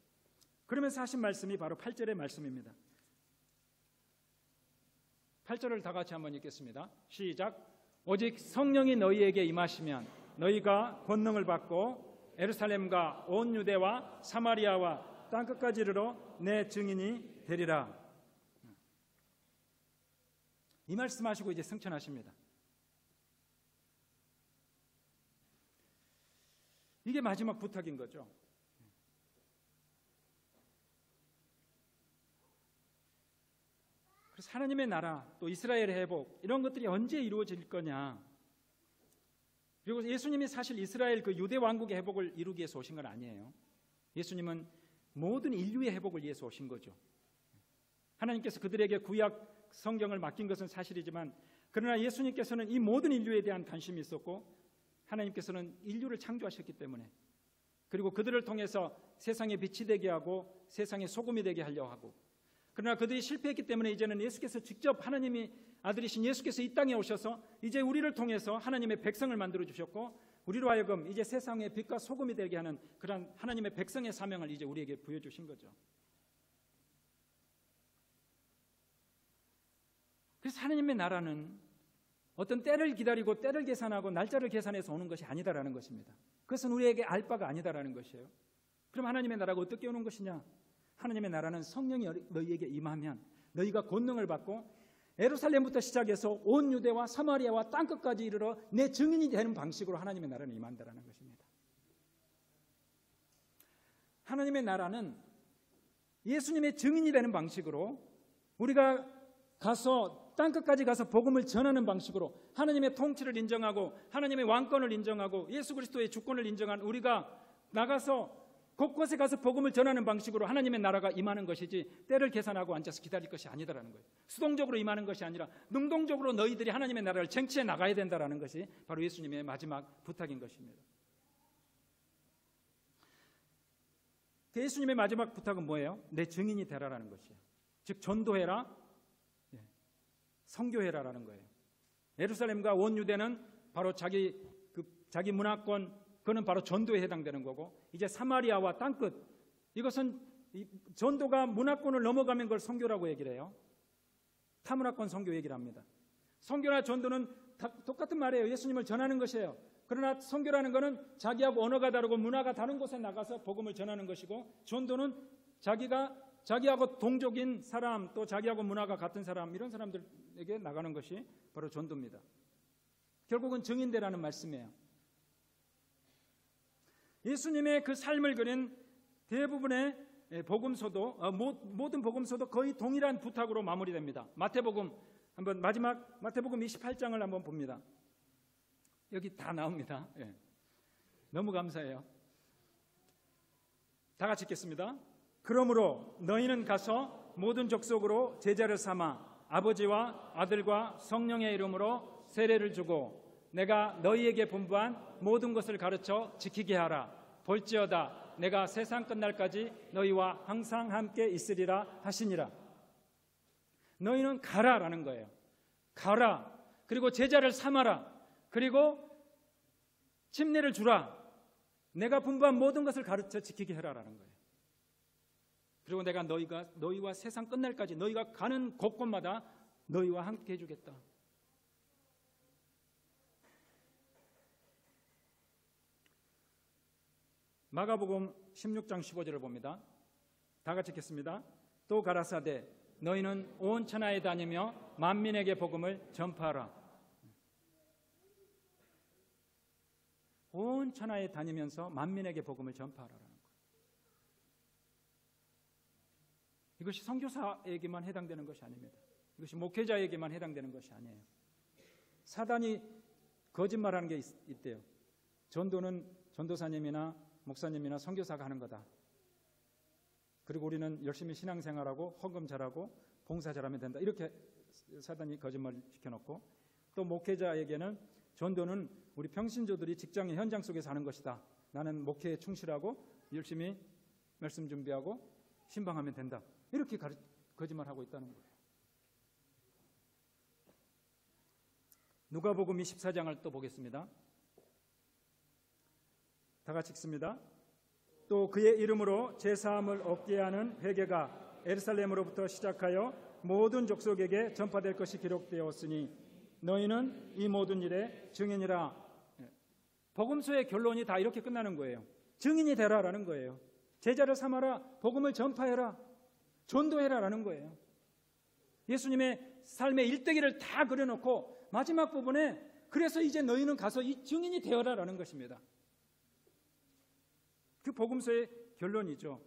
그러면서 하신 말씀이 바로 8절의 말씀입니다. 8절을 다 같이 한번 읽겠습니다. 시작. 오직 성령이 너희에게 임하시면 너희가 권능을 받고 예루살렘과 온 유대와 사마리아와 땅끝까지 이르러 내 증인이 되리라. 이 말씀하시고 이제 승천하십니다. 이게 마지막 부탁인 거죠. 그래서 하나님의 나라, 또 이스라엘의 회복, 이런 것들이 언제 이루어질 거냐. 그리고 예수님이 사실 이스라엘 그 유대 왕국의 회복을 이루기 위해서 오신 건 아니에요. 예수님은 모든 인류의 회복을 위해서 오신 거죠. 하나님께서 그들에게 구약 성경을 맡긴 것은 사실이지만, 그러나 예수님께서는 이 모든 인류에 대한 관심이 있었고, 하나님께서는 인류를 창조하셨기 때문에, 그리고 그들을 통해서 세상의 빛이 되게 하고 세상의 소금이 되게 하려고 하고, 그러나 그들이 실패했기 때문에 이제는 예수께서 직접, 하나님이 아들이신 예수께서 이 땅에 오셔서 이제 우리를 통해서 하나님의 백성을 만들어 주셨고, 우리로 하여금 이제 세상의 빛과 소금이 되게 하는 그런 하나님의 백성의 사명을 이제 우리에게 부여주신 거죠. 그래서 하나님의 나라는 어떤 때를 기다리고 때를 계산하고 날짜를 계산해서 오는 것이 아니다라는 것입니다. 그것은 우리에게 알 바가 아니다라는 것이에요. 그럼 하나님의 나라가 어떻게 오는 것이냐? 하나님의 나라는 성령이 너희에게 임하면 너희가 권능을 받고 예루살렘부터 시작해서 온 유대와 사마리아와 땅끝까지 이르러 내 증인이 되는 방식으로 하나님의 나라는 임한다라는 것입니다. 하나님의 나라는 예수님의 증인이 되는 방식으로, 우리가 가서 땅끝까지 가서 복음을 전하는 방식으로, 하나님의 통치를 인정하고 하나님의 왕권을 인정하고 예수 그리스도의 주권을 인정한 우리가 나가서 곳곳에 가서 복음을 전하는 방식으로 하나님의 나라가 임하는 것이지, 때를 계산하고 앉아서 기다릴 것이 아니다라는 거예요. 수동적으로 임하는 것이 아니라 능동적으로 너희들이 하나님의 나라를 쟁취해 나가야 된다라는 것이 바로 예수님의 마지막 부탁인 것입니다. 예수님의 마지막 부탁은 뭐예요? 내 증인이 되라라는 것이에요. 즉 전도해라, 선교해라라는 거예요. 예루살렘과 온 유대는 바로 자기 문화권, 그는 바로 전도에 해당되는 거고, 이제 사마리아와 땅끝, 이것은 전도가 문화권을 넘어가면 그걸 선교라고 얘기를 해요. 타문화권 선교 얘기를 합니다. 선교나 전도는 다 똑같은 말이에요. 예수님을 전하는 것이에요. 그러나 선교라는 것은 자기하고 언어가 다르고 문화가 다른 곳에 나가서 복음을 전하는 것이고, 전도는 자기하고 동족인 사람, 또 자기하고 문화가 같은 사람, 이런 사람들에게 나가는 것이 바로 전도입니다. 결국은 증인되라는 말씀이에요. 예수님의 그 삶을 그린 대부분의 복음서도, 모든 복음서도 거의 동일한 부탁으로 마무리됩니다. 마태복음, 한번 마지막 마태복음 28장을 한번 봅니다. 여기 다 나옵니다. 너무 감사해요. 다 같이 읽겠습니다. 그러므로 너희는 가서 모든 족속으로 제자를 삼아 아버지와 아들과 성령의 이름으로 세례를 주고 내가 너희에게 분부한 모든 것을 가르쳐 지키게 하라. 볼지어다 내가 세상 끝날까지 너희와 항상 함께 있으리라 하시니라. 너희는 가라라는 거예요. 가라. 그리고 제자를 삼아라. 그리고 침례를 주라. 내가 분부한 모든 것을 가르쳐 지키게 해라라는 거예요. 그리고 내가 너희와 세상 끝날까지 너희가 가는 곳곳마다 너희와 함께 해주겠다. 마가복음 16장 15절을 봅니다. 다 같이 읽겠습니다. 또 가라사대 너희는 온 천하에 다니며 만민에게 복음을 전파하라. 온 천하에 다니면서 만민에게 복음을 전파하라는 거예요. 이것이 선교사에게만 해당되는 것이 아닙니다. 이것이 목회자에게만 해당되는 것이 아니에요. 사단이 거짓말하는 게 있대요. 전도는 전도사님이나 목사님이나 선교사가 하는 거다. 그리고 우리는 열심히 신앙생활하고 헌금 잘하고 봉사 잘하면 된다. 이렇게 사단이 거짓말 시켜놓고, 또 목회자에게는 전도는 우리 평신조들이 직장의 현장 속에서 하는 것이다. 나는 목회에 충실하고 열심히 말씀 준비하고 신방하면 된다. 이렇게 거짓말하고 있다는 거예요. 누가복음 24장을 또 보겠습니다. 다 같이 읽습니다. 또 그의 이름으로 제사함을 얻게 하는 회개가 예루살렘으로부터 시작하여 모든 족속에게 전파될 것이 기록되었으니 너희는 이 모든 일의 증인이라. 복음서의 결론이 다 이렇게 끝나는 거예요. 증인이 되라라는 거예요. 제자를 삼아라. 복음을 전파해라. 전도해라라는 거예요. 예수님의 삶의 일대기를 다 그려놓고 마지막 부분에 그래서 이제 너희는 가서 이 증인이 되어라라는 것입니다. 그 복음서의 결론이죠.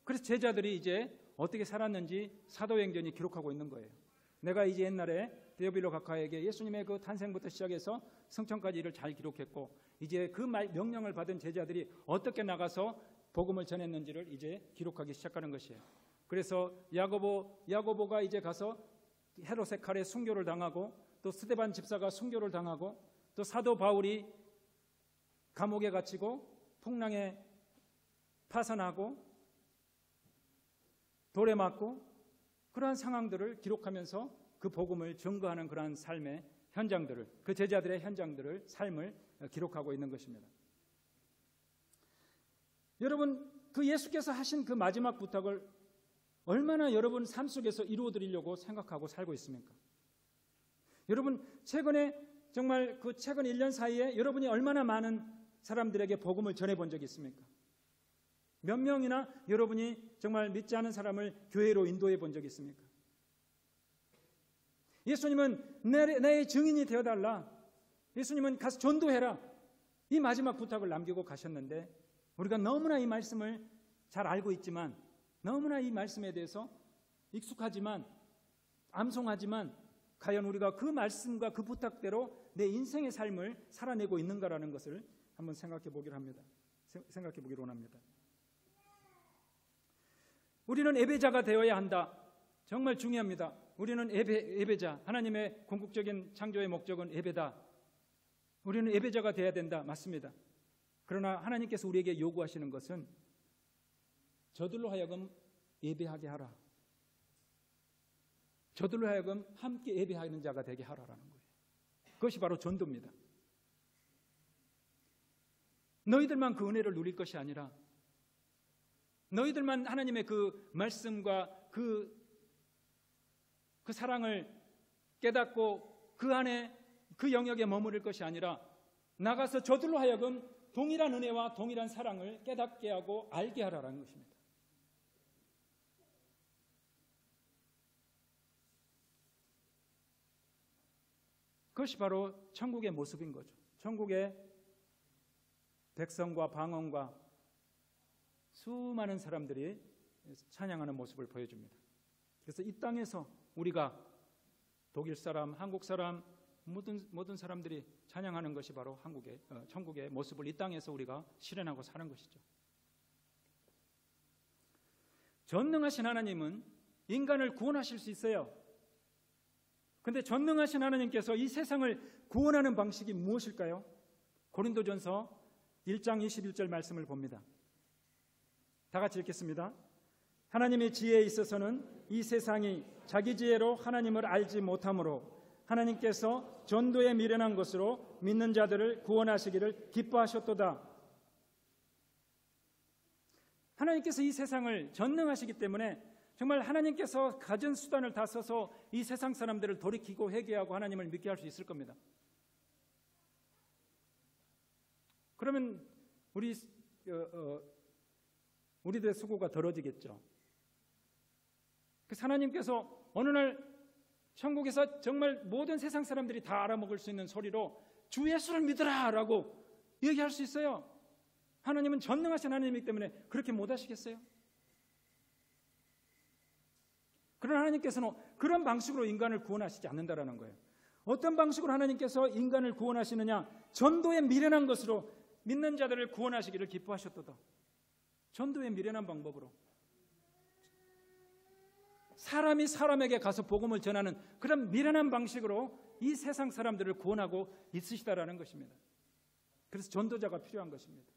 그래서 제자들이 이제 어떻게 살았는지 사도행전이 기록하고 있는 거예요. 내가 이제 옛날에 데오빌로 각하에게 예수님의 그 탄생부터 시작해서 승천까지 일을 잘 기록했고, 이제 그 명령을 받은 제자들이 어떻게 나가서 복음을 전했는지를 이제 기록하기 시작하는 것이에요. 그래서 야고보가 이제 가서 헤롯의 칼에 순교를 당하고, 또 스데반 집사가 순교를 당하고, 또 사도 바울이 감옥에 갇히고 풍랑에 파산하고 돌에 맞고, 그러한 상황들을 기록하면서 그 복음을 증거하는 그러한 삶의 현장들을, 그 제자들의 현장들을, 삶을 기록하고 있는 것입니다. 여러분, 그 예수께서 하신 그 마지막 부탁을 얼마나 여러분 삶 속에서 이루어 드리려고 생각하고 살고 있습니까? 여러분, 최근 1년 사이에 여러분이 얼마나 많은 사람들에게 복음을 전해본 적이 있습니까? 몇 명이나 여러분이 정말 믿지 않은 사람을 교회로 인도해 본 적이 있습니까? 예수님은 내 증인이 되어달라, 예수님은 가서 전도해라, 이 마지막 부탁을 남기고 가셨는데, 우리가 너무나 이 말씀을 잘 알고 있지만, 너무나 이 말씀에 대해서 익숙하지만, 암송하지만, 과연 우리가 그 말씀과 그 부탁대로 내 인생의 삶을 살아내고 있는가라는 것을 한번 생각해 보기로 원합니다. 우리는 예배자가 되어야 한다. 정말 중요합니다. 우리는 예배자, 하나님의 궁극적인 창조의 목적은 예배다. 우리는 예배자가 되어야 된다. 맞습니다. 그러나 하나님께서 우리에게 요구하시는 것은 저들로 하여금 예배하게 하라. 저들로 하여금 함께 예배하는 자가 되게 하라라는 거예요. 그것이 바로 전도입니다. 너희들만 그 은혜를 누릴 것이 아니라, 너희들만 하나님의 그 말씀과 그 사랑을 깨닫고 그 안에 그 영역에 머무를 것이 아니라, 나가서 저들로 하여금 동일한 은혜와 동일한 사랑을 깨닫게 하고 알게 하라는 것입니다. 그것이 바로 천국의 모습인 거죠. 천국의 백성과 방언과 수많은 사람들이 찬양하는 모습을 보여줍니다. 그래서 이 땅에서 우리가 독일 사람, 한국 사람, 모든 사람들이 찬양하는 것이 바로 천국의 모습을 이 땅에서 우리가 실현하고 사는 것이죠. 전능하신 하나님은 인간을 구원하실 수 있어요. 그런데 전능하신 하나님께서 이 세상을 구원하는 방식이 무엇일까요? 고린도전서 1장 21절 말씀을 봅니다. 다 같이 읽겠습니다. 하나님의 지혜에 있어서는 이 세상이 자기 지혜로 하나님을 알지 못하므로 하나님께서 전도에 미련한 것으로 믿는 자들을 구원하시기를 기뻐하셨도다. 하나님께서 이 세상을 전능하시기 때문에 정말 하나님께서 가진 수단을 다 써서 이 세상 사람들을 돌이키고 회개하고 하나님을 믿게 할 수 있을 겁니다. 그러면 우리들의 수고가 덜어지겠죠. 그래서 하나님께서 어느 날 천국에서 정말 모든 세상 사람들이 다 알아먹을 수 있는 소리로 주 예수를 믿으라 라고 얘기할 수 있어요. 하나님은 전능하신 하나님이기 때문에 그렇게 못 하시겠어요? 그러나 하나님께서는 그런 방식으로 인간을 구원하시지 않는다라는 거예요. 어떤 방식으로 하나님께서 인간을 구원하시느냐? 전도에 미련한 것으로 믿는 자들을 구원하시기를 기뻐하셨도다. 전도에 미련한 방법으로, 사람이 사람에게 가서 복음을 전하는 그런 미련한 방식으로 이 세상 사람들을 구원하고 있으시다라는 것입니다. 그래서 전도자가 필요한 것입니다.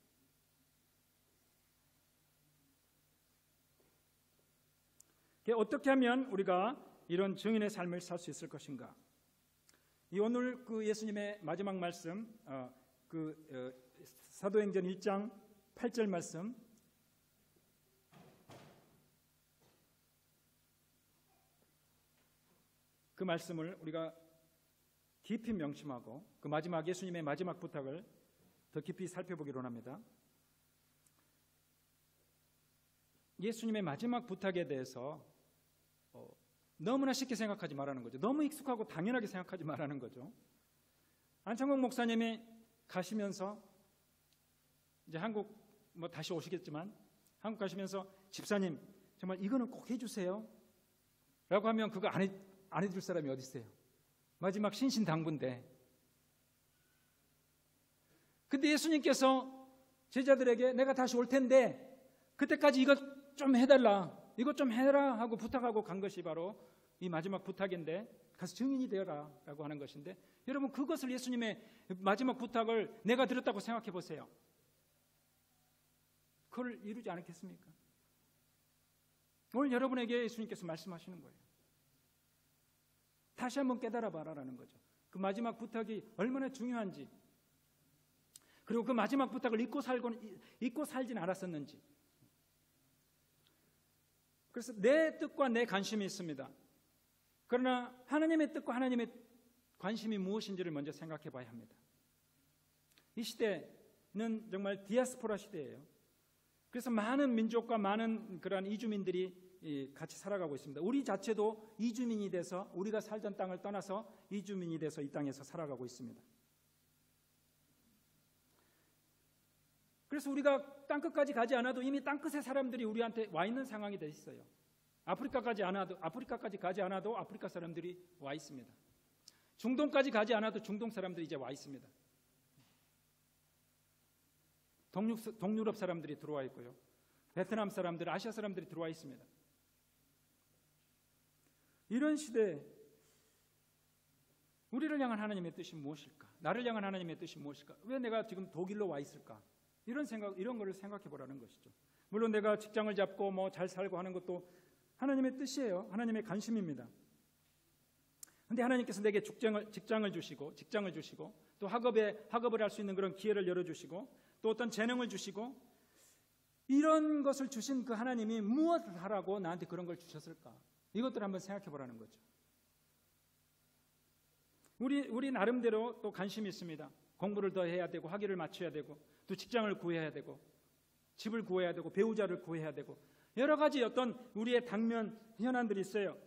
어떻게 하면 우리가 이런 증인의 삶을 살 수 있을 것인가? 이 오늘 그 예수님의 마지막 말씀, 사도행전 1장 8절 말씀, 그 말씀을 우리가 깊이 명심하고 그 마지막 예수님의 마지막 부탁을 더 깊이 살펴보기로 합니다. 예수님의 마지막 부탁에 대해서 너무나 쉽게 생각하지 말라는 거죠. 너무 익숙하고 당연하게 생각하지 말라는 거죠. 안창국 목사님이 가시면서 이제 한국 다시 오시겠지만 한국 가시면서 집사님 정말 이거는 꼭 해주세요 라고 하면 그거 안 해줄 사람이 어디 있어요? 마지막 신신당부인데. 근데 예수님께서 제자들에게 내가 다시 올 텐데 그때까지 이것 좀 해달라, 이것 좀 해라 하고 부탁하고 간 것이 바로 이 마지막 부탁인데, 가서 증인이 되어라 라고 하는 것인데, 여러분 그것을 예수님의 마지막 부탁을 내가 들었다고 생각해 보세요. 그걸 이루지 않았겠습니까? 오늘 여러분에게 예수님께서 말씀하시는 거예요. 다시 한번 깨달아 봐라라는 거죠. 그 마지막 부탁이 얼마나 중요한지, 그리고 그 마지막 부탁을 잊고 살진 않았었는지. 그래서 내 뜻과 내 관심이 있습니다. 그러나 하나님의 뜻과 하나님의 관심이 무엇인지를 먼저 생각해 봐야 합니다. 이 시대는 정말 디아스포라 시대예요. 그래서 많은 민족과 많은 그러한 이주민들이 같이 살아가고 있습니다. 우리 자체도 이주민이 돼서, 우리가 살던 땅을 떠나서 이주민이 돼서 이 땅에서 살아가고 있습니다. 그래서 우리가 땅끝까지 가지 않아도 이미 땅끝의 사람들이 우리한테 와 있는 상황이 돼 있어요. 아프리카까지 가지 않아도 아프리카 사람들이 와 있습니다. 중동까지 가지 않아도 중동 사람들이 이제 와 있습니다. 동유럽 사람들이 들어와 있고요. 베트남 사람들, 아시아 사람들이 들어와 있습니다. 이런 시대에 우리를 향한 하나님의 뜻이 무엇일까? 나를 향한 하나님의 뜻이 무엇일까? 왜 내가 지금 독일로 와 있을까? 이런 거를 생각해 보라는 것이죠. 물론 내가 직장을 잡고 뭐 잘 살고 하는 것도 하나님의 뜻이에요. 하나님의 관심입니다. 그런데 하나님께서 내게 직장을 주시고 또 학업을 할 수 있는 그런 기회를 열어주시고 또 어떤 재능을 주시고, 이런 것을 주신 그 하나님이 무엇을 하라고 나한테 그런 걸 주셨을까? 이것들을 한번 생각해 보라는 거죠. 우리 나름대로 또 관심이 있습니다. 공부를 더 해야 되고, 학위를 맞춰야 되고, 또 직장을 구해야 되고, 집을 구해야 되고, 배우자를 구해야 되고, 여러 가지 어떤 우리의 당면 현안들이 있어요.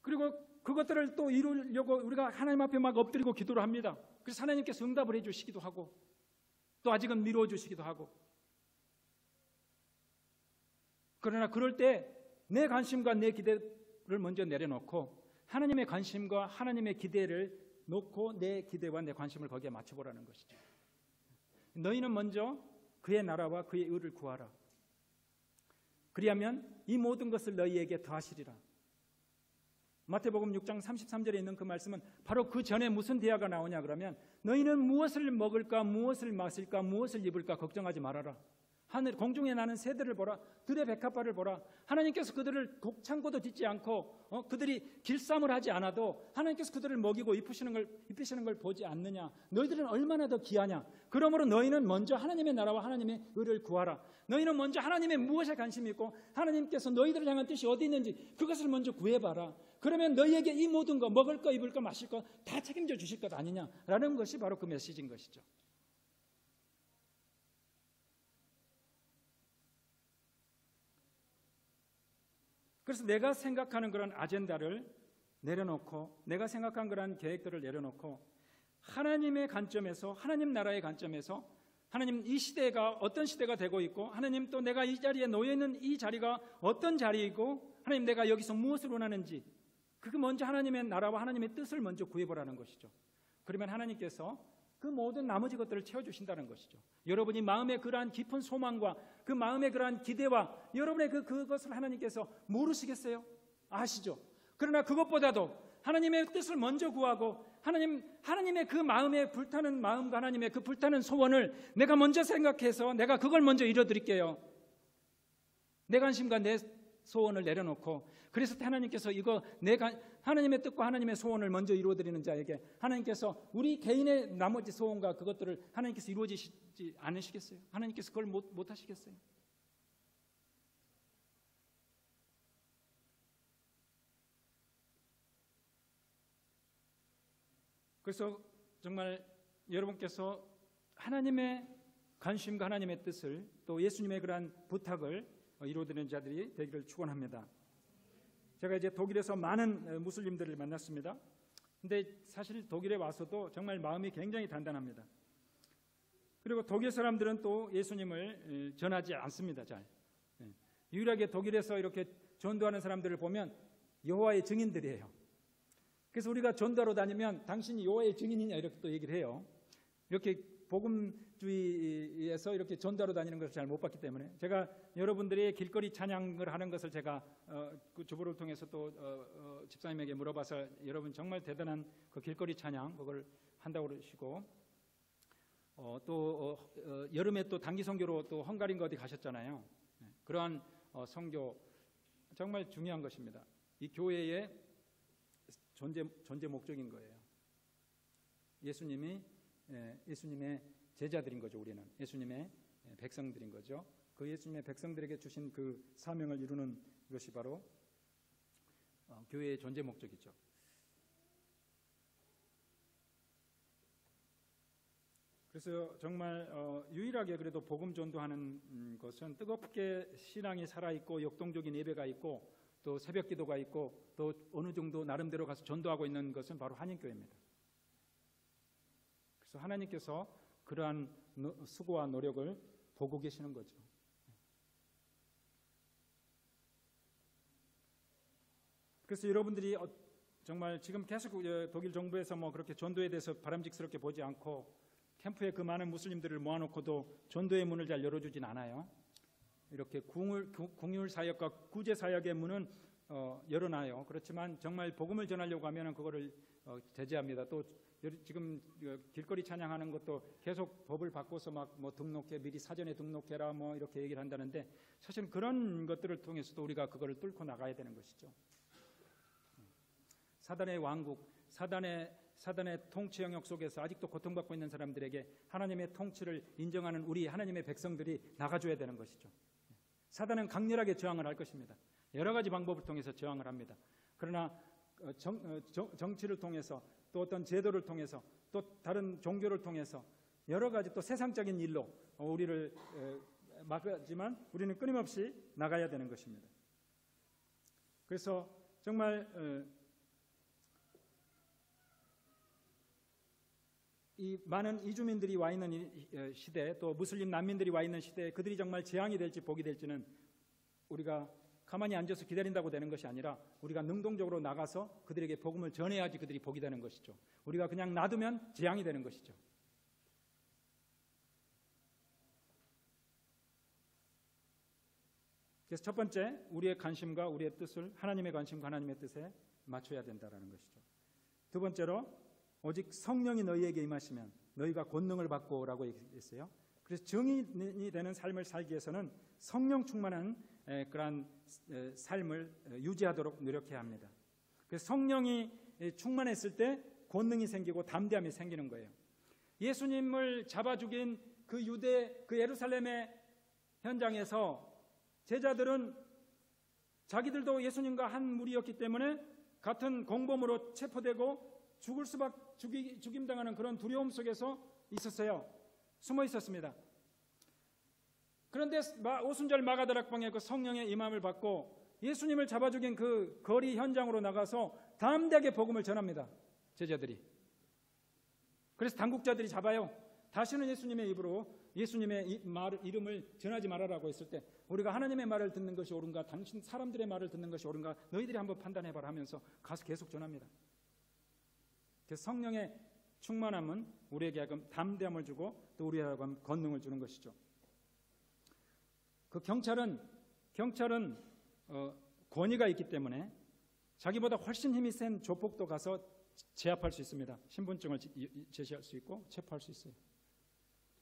그리고 그것들을 또 이루려고 우리가 하나님 앞에 막 엎드리고 기도를 합니다. 그래서 하나님께서 응답을 해주시기도 하고, 또 아직은 미루어 주시기도 하고. 그러나 그럴 때 내 관심과 내 기대를 먼저 내려놓고 하나님의 관심과 하나님의 기대를 놓고 내 기대와 내 관심을 거기에 맞춰보라는 것이죠. 너희는 먼저 그의 나라와 그의 의를 구하라. 그리하면 이 모든 것을 너희에게 더하시리라. 마태복음 6장 33절에 있는 그 말씀은 바로 그 전에 무슨 대화가 나오냐 그러면, 너희는 무엇을 먹을까, 무엇을 마실까, 무엇을 입을까 걱정하지 말아라. 하늘 공중에 나는 새들을 보라, 들의 백합화를 보라. 하나님께서 그들을 독창고도 짓지 않고 그들이 길쌈을 하지 않아도 하나님께서 그들을 먹이고 입히시는 걸 보지 않느냐? 너희들은 얼마나 더 귀하냐? 그러므로 너희는 먼저 하나님의 나라와 하나님의 의를 구하라. 너희는 먼저 하나님의 무엇에 관심이 있고 하나님께서 너희들을 향한 뜻이 어디 있는지 그것을 먼저 구해봐라. 그러면 너희에게 이 모든 거, 먹을 거, 입을 거, 마실 거 다 책임져 주실 것 아니냐라는 것이 바로 그 메시지인 것이죠. 그래서 내가 생각하는 그런 아젠다를 내려놓고, 내가 생각한 그런 계획들을 내려놓고, 하나님의 관점에서, 하나님 나라의 관점에서, 하나님 이 시대가 어떤 시대가 되고 있고, 하나님 또 내가 이 자리에 놓여 있는 이 자리가 어떤 자리이고, 하나님 내가 여기서 무엇을 원하는지, 그거 먼저 하나님의 나라와 하나님의 뜻을 먼저 구해보라는 것이죠. 그러면 하나님께서 그 모든 나머지 것들을 채워주신다는 것이죠. 여러분이 마음의 그러한 깊은 소망과 그 마음의 그러한 기대와 여러분의 그것을 하나님께서 모르시겠어요? 아시죠? 그러나 그것보다도 하나님의 뜻을 먼저 구하고 하나님의 그 마음에 불타는 마음과 하나님의 그 불타는 소원을 내가 먼저 생각해서 내가 그걸 먼저 이뤄드릴게요. 내 관심과 내 소원을 내려놓고, 그래서 하나님께서 하나님의 뜻과 하나님의 소원을 먼저 이루어드리는 자에게 하나님께서 우리 개인의 나머지 소원과 그것들을 하나님께서 이루어지지 않으시겠어요? 하나님께서 그걸 못 하시겠어요? 그래서 정말 여러분께서 하나님의 관심과 하나님의 뜻을, 또 예수님의 그러한 부탁을 이루어드리는 자들이 되기를 축원합니다. 제가 이제 독일에서 많은 무슬림들을 만났습니다. 근데 사실 독일에 와서도 정말 마음이 굉장히 단단합니다. 그리고 독일 사람들은 또 예수님을 전하지 않습니다. 잘. 유일하게 독일에서 이렇게 전도하는 사람들을 보면 여호와의 증인들이에요. 그래서 우리가 전도하러 다니면 당신이 여호와의 증인이냐 이렇게 또 얘기를 해요. 이렇게 복음주의에서 이렇게 전도하러 다니는 것을 잘 못 봤기 때문에 제가 여러분들이 길거리 찬양을 하는 것을 제가 그 주보를 통해서 또 집사님에게 물어봐서 여러분 정말 대단한 그 길거리 찬양 그걸 한다고 그러시고 또 여름에 또 단기 선교로 또 헝가리인가 어디 가셨잖아요. 그러한 선교 정말 중요한 것입니다. 이 교회의 존재 목적인 거예요. 예수님의 제자들인 거죠. 우리는 예수님의 백성들인 거죠. 그 예수님의 백성들에게 주신 그 사명을 이루는 것이 바로 교회의 존재 목적이죠. 그래서 정말 유일하게 그래도 복음 전도하는 것은 뜨겁게 신앙이 살아있고 역동적인 예배가 있고 또 새벽기도가 있고 또 어느 정도 나름대로 가서 전도하고 있는 것은 바로 한인교회입니다. 그래서 하나님께서 그러한 수고와 노력을 보고 계시는 거죠. 그래서 여러분들이 정말 지금 계속 독일 정부에서 뭐 그렇게 전도에 대해서 바람직스럽게 보지 않고 캠프에 그 많은 무슬림들을 모아놓고도 전도의 문을 잘 열어주진 않아요. 이렇게 궁율 사역과 구제 사역의 문은 열어놔요. 그렇지만 정말 복음을 전하려고 하면은 그거를 제재합니다. 또 지금 길거리 찬양하는 것도 계속 법을 바꿔서 막 뭐 등록해 미리 사전에 등록해라 뭐 이렇게 얘기를 한다는데 사실은 그런 것들을 통해서도 우리가 그거를 뚫고 나가야 되는 것이죠. 사단의 왕국, 사단의 통치 영역 속에서 아직도 고통받고 있는 사람들에게 하나님의 통치를 인정하는 우리 하나님의 백성들이 나가줘야 되는 것이죠. 사단은 강렬하게 저항을 할 것입니다. 여러 가지 방법을 통해서 저항을 합니다. 그러나 정치를 통해서 또 어떤 제도를 통해서 또 다른 종교를 통해서 여러 가지 또 세상적인 일로 우리를 막지만 우리는 끊임없이 나가야 되는 것입니다. 그래서 정말 이 많은 이주민들이 와 있는 시대 또 무슬림 난민들이 와 있는 시대에 그들이 정말 재앙이 될지 복이 될지는 우리가 가만히 앉아서 기다린다고 되는 것이 아니라 우리가 능동적으로 나가서 그들에게 복음을 전해야지 그들이 복이 되는 것이죠. 우리가 그냥 놔두면 재앙이 되는 것이죠. 그래서 첫 번째 우리의 관심과 우리의 뜻을 하나님의 관심과 하나님의 뜻에 맞춰야 된다는 것이죠. 두 번째로 오직 성령이 너희에게 임하시면 너희가 권능을 받고 라고 얘기했어요. 그래서 증인이 되는 삶을 살기 위해서는 성령 충만한 그러한 삶을 유지하도록 노력해야 합니다. 그래서 성령이 충만했을 때 권능이 생기고 담대함이 생기는 거예요. 예수님을 잡아 죽인 그 유대 그 예루살렘의 현장에서 제자들은 자기들도 예수님과 한 무리였기 때문에 같은 공범으로 체포되고 죽임당하는 그런 두려움 속에서 있었어요. 숨어 있었습니다. 그런데 오순절 마가다락방에 그 성령의 임함을 받고 예수님을 잡아 죽인 그 거리 현장으로 나가서 담대하게 복음을 전합니다. 제자들이. 그래서 당국자들이 잡아요. 다시는 예수님의 입으로 예수님의 이름을 전하지 말아라고 했을 때 우리가 하나님의 말을 듣는 것이 옳은가 당신 사람들의 말을 듣는 것이 옳은가 너희들이 한번 판단해봐라 하면서 가서 계속 전합니다. 그래서 성령의 충만함은 우리에게 하여금 담대함을 주고 또 우리에게 하여금 권능을 주는 것이죠. 그 경찰은 권위가 있기 때문에 자기보다 훨씬 힘이 센 조폭도 가서 제압할 수 있습니다. 신분증을 제시할 수 있고 체포할 수 있어요.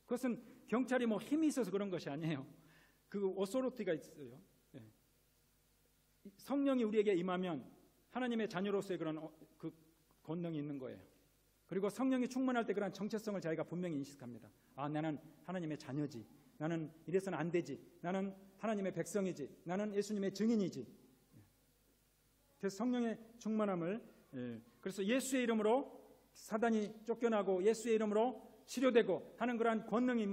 그것은 경찰이 뭐 힘이 있어서 그런 것이 아니에요. 그 오소리티가 있어요. 성령이 우리에게 임하면 하나님의 자녀로서의 그런 그 권능이 있는 거예요. 그리고 성령이 충만할 때 그런 정체성을 자기가 분명히 인식합니다. 아, 나는 하나님의 자녀지. 나는 이래서는 안 되지. 나는 하나님의 백성이지. 나는 예수님의 증인이지. 그래서 성령의 충만함을 그래서 예수의 이름으로 사단이 쫓겨나고 예수의 이름으로 치료되고 하는 그러한 권능이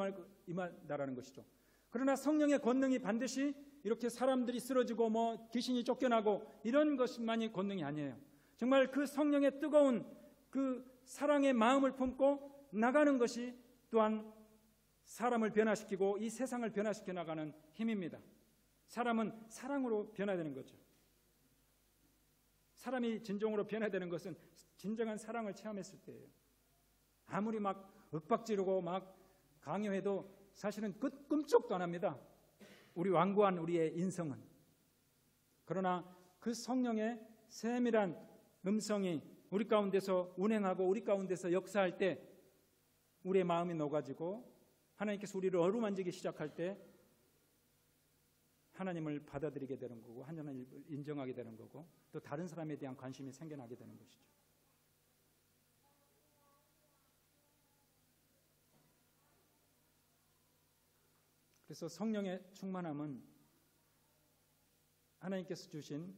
임한다라는 것이죠. 그러나 성령의 권능이 반드시 이렇게 사람들이 쓰러지고 뭐 귀신이 쫓겨나고 이런 것만이 권능이 아니에요. 정말 그 성령의 뜨거운 그 사랑의 마음을 품고 나가는 것이 또한 사람을 변화시키고 이 세상을 변화시켜 나가는 힘입니다. 사람은 사랑으로 변화되는 거죠. 사람이 진정으로 변화되는 것은 진정한 사랑을 체험했을 때예요. 아무리 막 윽박지르고 막 강요해도 사실은 끔찍도 안 합니다. 우리 완고한 우리의 인성은. 그러나 그 성령의 세밀한 음성이 우리 가운데서 운행하고 우리 가운데서 역사할 때 우리의 마음이 녹아지고 하나님께서 우리를 어루만지기 시작할 때 하나님을 받아들이게 되는 거고 하나님을 인정하게 되는 거고 또 다른 사람에 대한 관심이 생겨나게 되는 것이죠. 그래서 성령의 충만함은 하나님께서 주신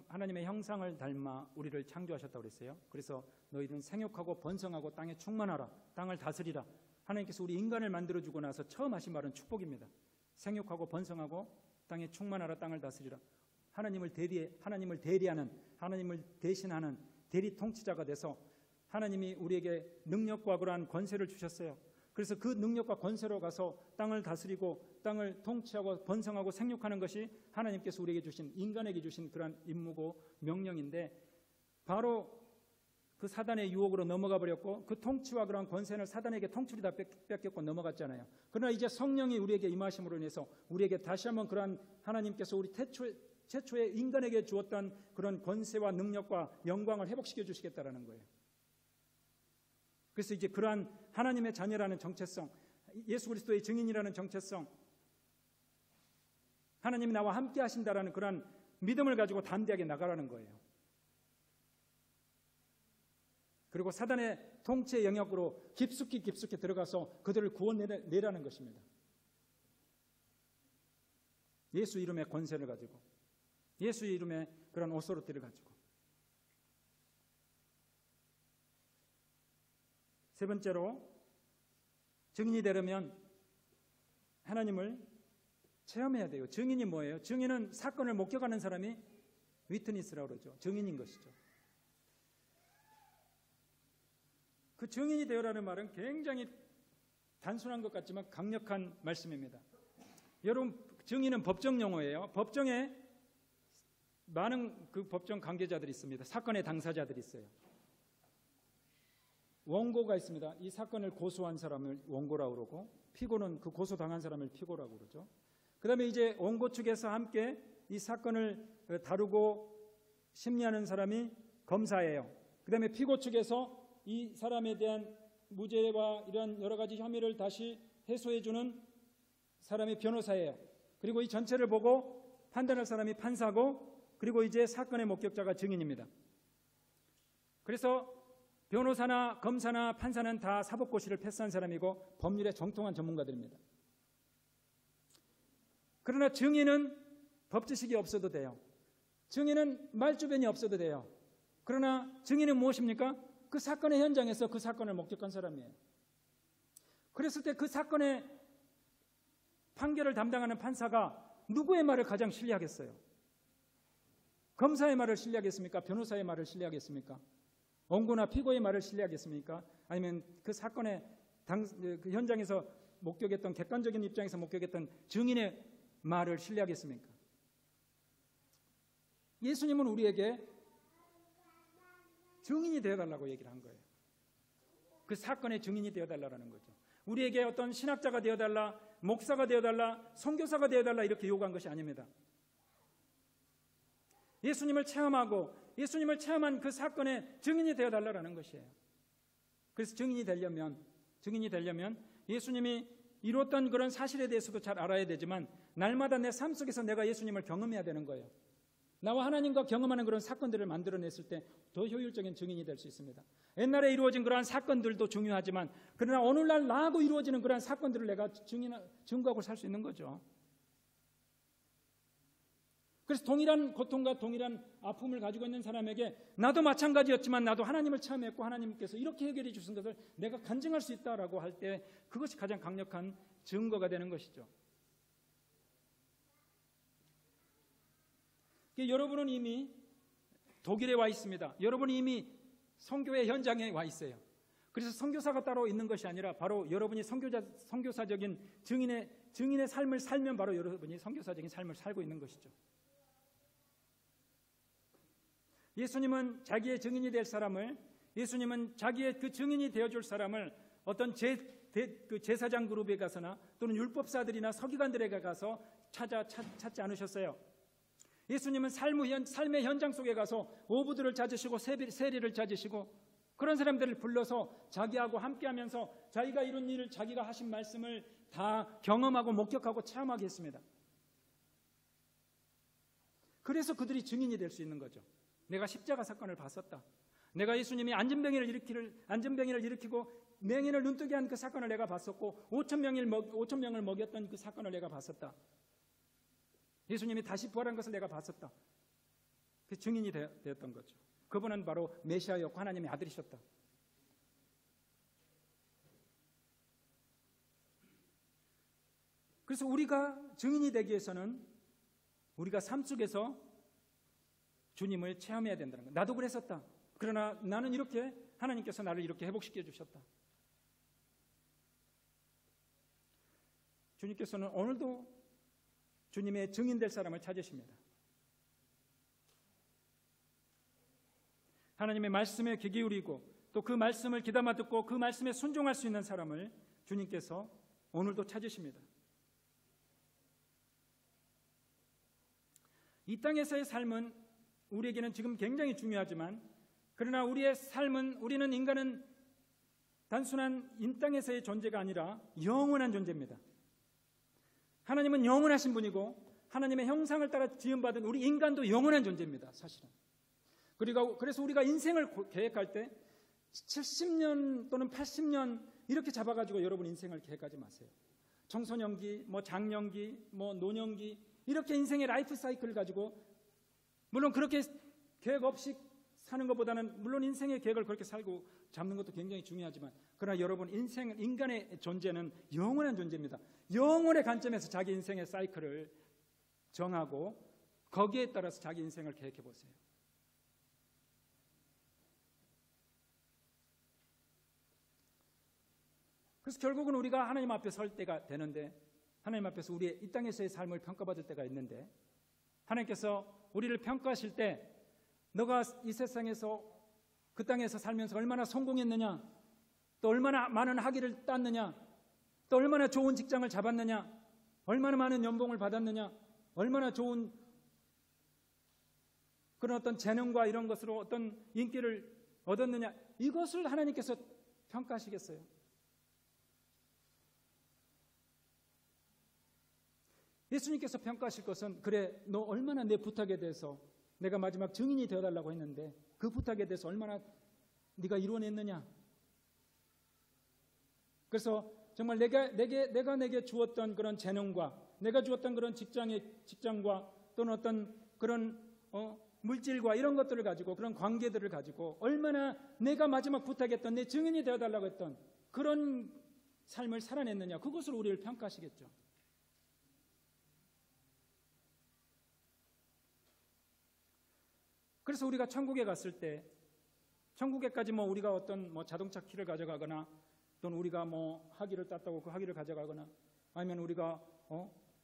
하나님의 형상을 닮아 우리를 창조하셨다고 그랬어요. 그래서 너희는 생육하고 번성하고 땅에 충만하라, 땅을 다스리라. 하나님께서 우리 인간을 만들어주고 나서 처음 하신 말은 축복입니다. 생육하고 번성하고 땅에 충만하라, 땅을 다스리라. 하나님을 대리하는, 하나님을 대신하는 대리 통치자가 돼서 하나님이 우리에게 능력과 그러한 권세를 주셨어요. 그래서 그 능력과 권세로 가서 땅을 다스리고 땅을 통치하고 번성하고 생육하는 것이 하나님께서 우리에게 주신, 인간에게 주신 그러한 임무고 명령인데, 바로 그 사단의 유혹으로 넘어가 버렸고 그 통치와 그런 권세는 사단에게 통치를 다 뺏겼고 넘어갔잖아요. 그러나 이제 성령이 우리에게 임하심으로 인해서 우리에게 다시 한번 그러한 하나님께서 우리 최초에 인간에게 주었던 그런 권세와 능력과 영광을 회복시켜 주시겠다라는 거예요. 그래서 이제 그러한 하나님의 자녀라는 정체성, 예수 그리스도의 증인이라는 정체성, 하나님이 나와 함께 하신다라는 그러한 믿음을 가지고 담대하게 나가라는 거예요. 그리고 사단의 통치의 영역으로 깊숙이 들어가서 그들을 구원내라는 것입니다. 예수 이름의 권세를 가지고, 예수 이름의 그런 오소리를 가지고. 세 번째로, 증인이 되려면 하나님을 체험해야 돼요. 증인이 뭐예요? 증인은 사건을 목격하는 사람이 위트니스라고 그러죠. 증인인 것이죠. 그 증인이 되어라는 말은 굉장히 단순한 것 같지만 강력한 말씀입니다. 여러분, 증인은 법정 용어예요. 법정에 많은 그 법정 관계자들이 있습니다. 사건의 당사자들이 있어요. 원고가 있습니다. 이 사건을 고소한 사람을 원고라고 그러고, 피고는 그 고소당한 사람을 피고라고 그러죠. 그 다음에 이제 원고 측에서 함께 이 사건을 다루고 심리하는 사람이 검사예요. 그 다음에 피고 측에서 이 사람에 대한 무죄와 이런 여러 가지 혐의를 다시 해소해주는 사람이 변호사예요. 그리고 이 전체를 보고 판단할 사람이 판사고, 그리고 이제 사건의 목격자가 증인입니다. 그래서 변호사나 검사나 판사는 다 사법고시를 패스한 사람이고 법률에 정통한 전문가들입니다. 그러나 증인은 법지식이 없어도 돼요. 증인은 말주변이 없어도 돼요. 그러나 증인은 무엇입니까? 그 사건의 현장에서 그 사건을 목격한 사람이에요. 그랬을 때 그 사건의 판결을 담당하는 판사가 누구의 말을 가장 신뢰하겠어요? 검사의 말을 신뢰하겠습니까? 변호사의 말을 신뢰하겠습니까? 원고나 피고의 말을 신뢰하겠습니까? 아니면 그 사건의 그 현장에서 목격했던, 객관적인 입장에서 목격했던 증인의 말을 신뢰하겠습니까? 예수님은 우리에게 증인이 되어달라고 얘기를 한 거예요. 그 사건의 증인이 되어달라는 거죠. 우리에게 어떤 신학자가 되어달라, 목사가 되어달라, 선교사가 되어달라 이렇게 요구한 것이 아닙니다. 예수님을 체험하고 예수님을 체험한 그 사건의 증인이 되어달라는 것이에요. 그래서 증인이 되려면 예수님이 이루었던 그런 사실에 대해서도 잘 알아야 되지만 날마다 내 삶 속에서 내가 예수님을 경험해야 되는 거예요. 나와 하나님과 경험하는 그런 사건들을 만들어냈을 때 더 효율적인 증인이 될 수 있습니다. 옛날에 이루어진 그러한 사건들도 중요하지만 그러나 오늘날 나하고 이루어지는 그러한 사건들을 내가 증거하고 살 수 있는 거죠. 그래서 동일한 고통과 동일한 아픔을 가지고 있는 사람에게 나도 마찬가지였지만 나도 하나님을 체험했고 하나님께서 이렇게 해결해 주신 것을 내가 간증할 수 있다라고 할 때 그것이 가장 강력한 증거가 되는 것이죠. 여러분은 이미 독일에 와 있습니다. 여러분이 이미 선교의 현장에 와 있어요. 그래서 선교사가 따로 있는 것이 아니라 바로 여러분이 선교사적인 증인의 증인의 삶을 살면 바로 여러분이 선교사적인 삶을 살고 있는 것이죠. 예수님은 자기의 증인이 될 사람을, 예수님은 자기의 그 증인이 되어줄 사람을 어떤 제사장 그룹에 가서나 또는 율법사들이나 서기관들에게 가서 찾지 않으셨어요. 예수님은 삶의 현장 속에 가서 어부들을 찾으시고 세리를 찾으시고 그런 사람들을 불러서 자기하고 함께하면서 자기가 이룬 일을, 자기가 하신 말씀을 다 경험하고 목격하고 체험하게 했습니다. 그래서 그들이 증인이 될 수 있는 거죠. 내가 십자가 사건을 봤었다. 내가 예수님이 안전병이를 일으키고 맹인을 눈뜨게 한 그 사건을 내가 봤었고 5천 명을 먹였던 그 사건을 내가 봤었다. 예수님이 다시 부활한 것을 내가 봤었다. 그 증인이 되었던 거죠. 그분은 바로 메시아였고 하나님의 아들이셨다. 그래서 우리가 증인이 되기 위해서는 우리가 삶 속에서 주님을 체험해야 된다는 거예요. 나도 그랬었다. 그러나 나는 이렇게, 하나님께서 나를 이렇게 회복시켜 주셨다. 주님께서는 오늘도 주님의 증인될 사람을 찾으십니다. 하나님의 말씀에 귀 기울이고 또 그 말씀을 귀담아 듣고 그 말씀에 순종할 수 있는 사람을 주님께서 오늘도 찾으십니다. 이 땅에서의 삶은 우리에게는 지금 굉장히 중요하지만, 그러나 우리는 인간은 단순한 이 땅에서의 존재가 아니라 영원한 존재입니다. 하나님은 영원하신 분이고 하나님의 형상을 따라 지음받은 우리 인간도 영원한 존재입니다. 사실은. 그래서 우리가 인생을 계획할 때 70년 또는 80년 이렇게 잡아가지고 여러분 인생을 계획하지 마세요. 청소년기, 장년기, 노년기 이렇게 인생의 라이프 사이클을 가지고, 물론 그렇게 계획 없이 사는 것보다는 물론 인생의 계획을 그렇게 살고 잡는 것도 굉장히 중요하지만, 그러나 여러분 인간의 존재는 영원한 존재입니다. 영원의 관점에서 자기 인생의 사이클을 정하고 거기에 따라서 자기 인생을 계획해 보세요. 그래서 결국은 우리가 하나님 앞에 설 때가 되는데, 하나님 앞에서 우리의 이 땅에서의 삶을 평가받을 때가 있는데, 하나님께서 우리를 평가하실 때 너가 이 세상에서 그 땅에서 살면서 얼마나 성공했느냐, 또 얼마나 많은 학위를 땄느냐, 또 얼마나 좋은 직장을 잡았느냐, 얼마나 많은 연봉을 받았느냐, 얼마나 좋은 그런 어떤 재능과 이런 것으로 어떤 인기를 얻었느냐, 이것을 하나님께서 평가하시겠어요? 예수님께서 평가하실 것은, 그래 너 얼마나 내 부탁에 대해서 내가 마지막 증인이 되어달라고 했는데 그 부탁에 대해서 얼마나 네가 이루어냈느냐. 그래서 정말 내가 내게 주었던 그런 재능과 내가 주었던 그런 직장과 또는 어떤 그런 물질과 이런 것들을 가지고, 그런 관계들을 가지고 얼마나 내가 마지막 부탁했던 내 증인이 되어달라고 했던 그런 삶을 살아냈느냐, 그것을 우리를 평가하시겠죠. 그래서 우리가 천국에 갔을 때, 천국에까지 우리가 어떤 자동차 키를 가져가거나 또는 우리가 학위를 땄다고 그 학위를 가져가거나 아니면 우리가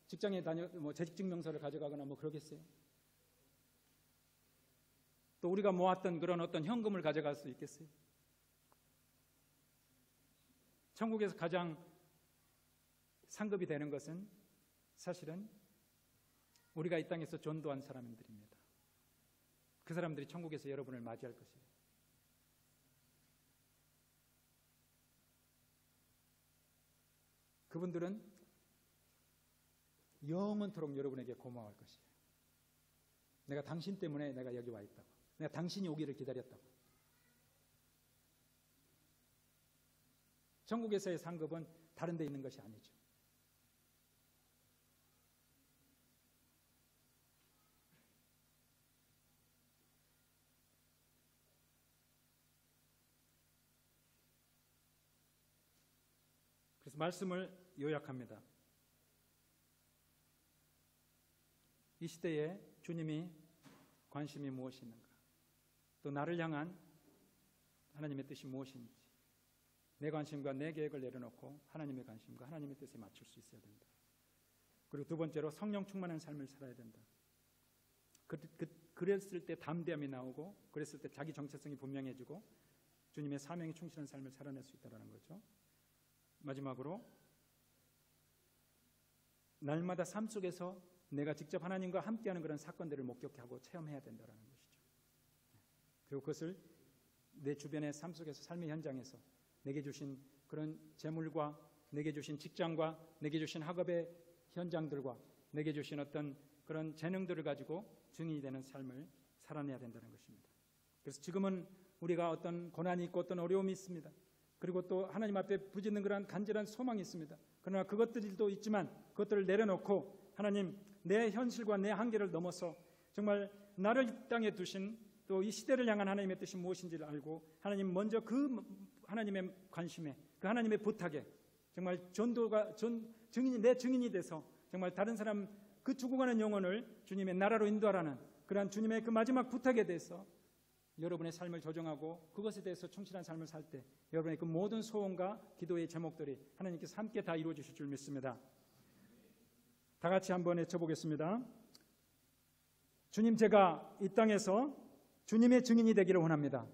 직장에 재직증명서를 가져가거나 그러겠어요? 또 우리가 모았던 그런 어떤 현금을 가져갈 수 있겠어요? 천국에서 가장 상급이 되는 것은 사실은 우리가 이 땅에서 전도한 사람들입니다. 그 사람들이 천국에서 여러분을 맞이할 것이에요. 그분들은 영원토록 여러분에게 고마워할 것이에요. 내가 당신 때문에 내가 여기 와 있다고, 내가 당신이 오기를 기다렸다고. 천국에서의 상급은 다른 데 있는 것이 아니죠. 그래서 말씀을 요약합니다. 이 시대에 주님이 관심이 무엇이 있는가, 또 나를 향한 하나님의 뜻이 무엇인지, 내 관심과 내 계획을 내려놓고 하나님의 관심과 하나님의 뜻에 맞출 수 있어야 된다. 그리고 두 번째로 성령 충만한 삶을 살아야 된다. 그랬을 때 담대함이 나오고, 그랬을 때 자기 정체성이 분명해지고 주님의 사명에 충실한 삶을 살아낼 수 있다는 거죠. 마지막으로 날마다 삶 속에서 내가 직접 하나님과 함께하는 그런 사건들을 목격하고 체험해야 된다는 것이죠. 그리고 그것을 내 주변의 삶 속에서, 삶의 현장에서 내게 주신 그런 재물과 내게 주신 직장과 내게 주신 학업의 현장들과 내게 주신 어떤 그런 재능들을 가지고 증인이 되는 삶을 살아내야 된다는 것입니다. 그래서 지금은 우리가 어떤 고난이 있고 어떤 어려움이 있습니다. 그리고 또 하나님 앞에 부짖는 그런 간절한 소망이 있습니다. 그러나 그것들도 있지만 그것들을 내려놓고 하나님, 내 현실과 내 한계를 넘어서 정말 나를 이 땅에 두신, 또 이 시대를 향한 하나님의 뜻이 무엇인지를 알고 하나님 먼저 그 하나님의 관심에, 그 하나님의 부탁에 정말 증인이, 내 증인이 돼서 정말 다른 사람, 그 죽어가는 영혼을 주님의 나라로 인도하라는 그러한 주님의 그 마지막 부탁에 대해서 여러분의 삶을 조정하고 그것에 대해서 충실한 삶을 살 때 여러분의 그 모든 소원과 기도의 제목들이 하나님께서 함께 다 이루어 주실 줄 믿습니다. 다 같이 한번 외쳐보겠습니다. 주님, 제가 이 땅에서 주님의 증인이 되기를 원합니다.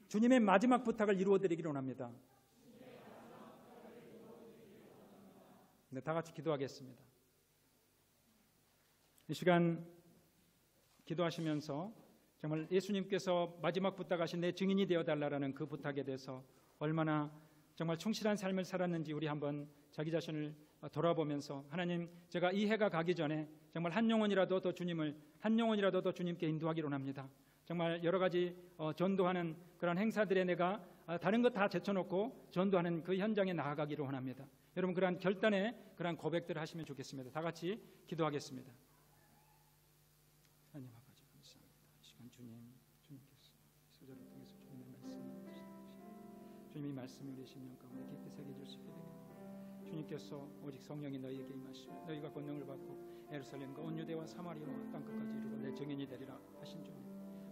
주님의 마지막 부탁을 이루어드리기를 원합니다. 네, 다 같이 기도하겠습니다. 이 시간 기도하시면서 정말 예수님께서 마지막 부탁하신 내 증인이 되어달라는 그 부탁에 대해서 얼마나 정말 충실한 삶을 살았는지 우리 한번 자기 자신을 돌아보면서, 하나님, 제가 이 해가 가기 전에 정말 한 영혼이라도 더 주님께 인도하기를 원합니다. 정말 여러 가지 전도하는 그런 행사들에 내가 다른 것 다 제쳐놓고 전도하는 그 현장에 나아가기를 원합니다. 여러분, 그러한 결단의 그러한 고백들을 하시면 좋겠습니다. 다 같이 기도하겠습니다. 하나님 아버지, 감사합니다. 이 시간 주님께서 소절을 통해서 주님의 말씀이 우리 심령 가운데 깊이 새겨질 수 있게 되겠습니다. 주님께서 오직 성령이 너희에게 임하시며 너희가 권능을 받고 예루살렘과 온 유대와 사마리아와 땅끝까지 이르러 내 증인이 되리라 하신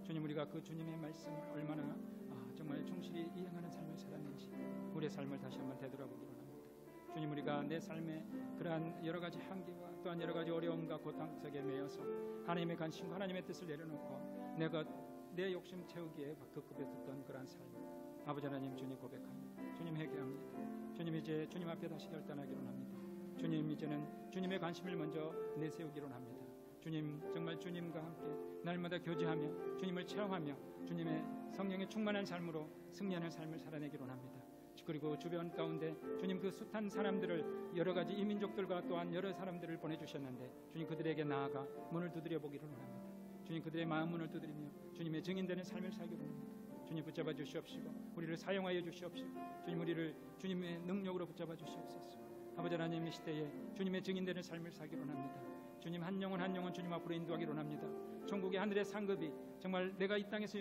주님, 우리가 그 주님의 말씀을 얼마나 정말 충실히 이행하는 삶을 살았는지 우리의 삶을 다시 한번 되돌아보기로 합니다. 주님, 우리가 내 삶에 그러한 여러 가지 한계와 또한 여러 가지 어려움과 고통 속에 매여서 하나님의 관심과 하나님의 뜻을 내려놓고 내가 내 욕심 채우기에 급급해 듣던 그러한 삶, 아버지 하나님, 주님 고백합니다. 주님 회개합니다. 주님, 이제 주님 앞에 다시 결단하기로 합니다. 주님, 이제는 주님의 관심을 먼저 내세우기로 합니다. 주님, 정말 주님과 함께 날마다 교제하며 주님을 체험하며 주님의 성령의 충만한 삶으로 승리하는 삶을 살아내기로 합니다. 그리고 주변 가운데 주님 그 숱한 사람들을, 여러 가지 이민족들과 또한 여러 사람들을 보내주셨는데 주님, 그들에게 나아가 문을 두드려 보기로 합니다. 주님, 그들의 마음 문을 두드리며 주님의 증인되는 삶을 살기로 합니다. 주님, 붙잡아 주시옵시고 우리를 사용하여 주시옵시고 주님, 우리를 주님의 능력으로 붙잡아 주시옵소서. 아버지 하나님, 이 시대에 주님의 증인되는 삶을 살기로 합니다. 주님, 한 영혼 한 영혼 주님 앞으로 인도하기로 합니다. 천국의 하늘의 상급이 정말 내가 이 땅에서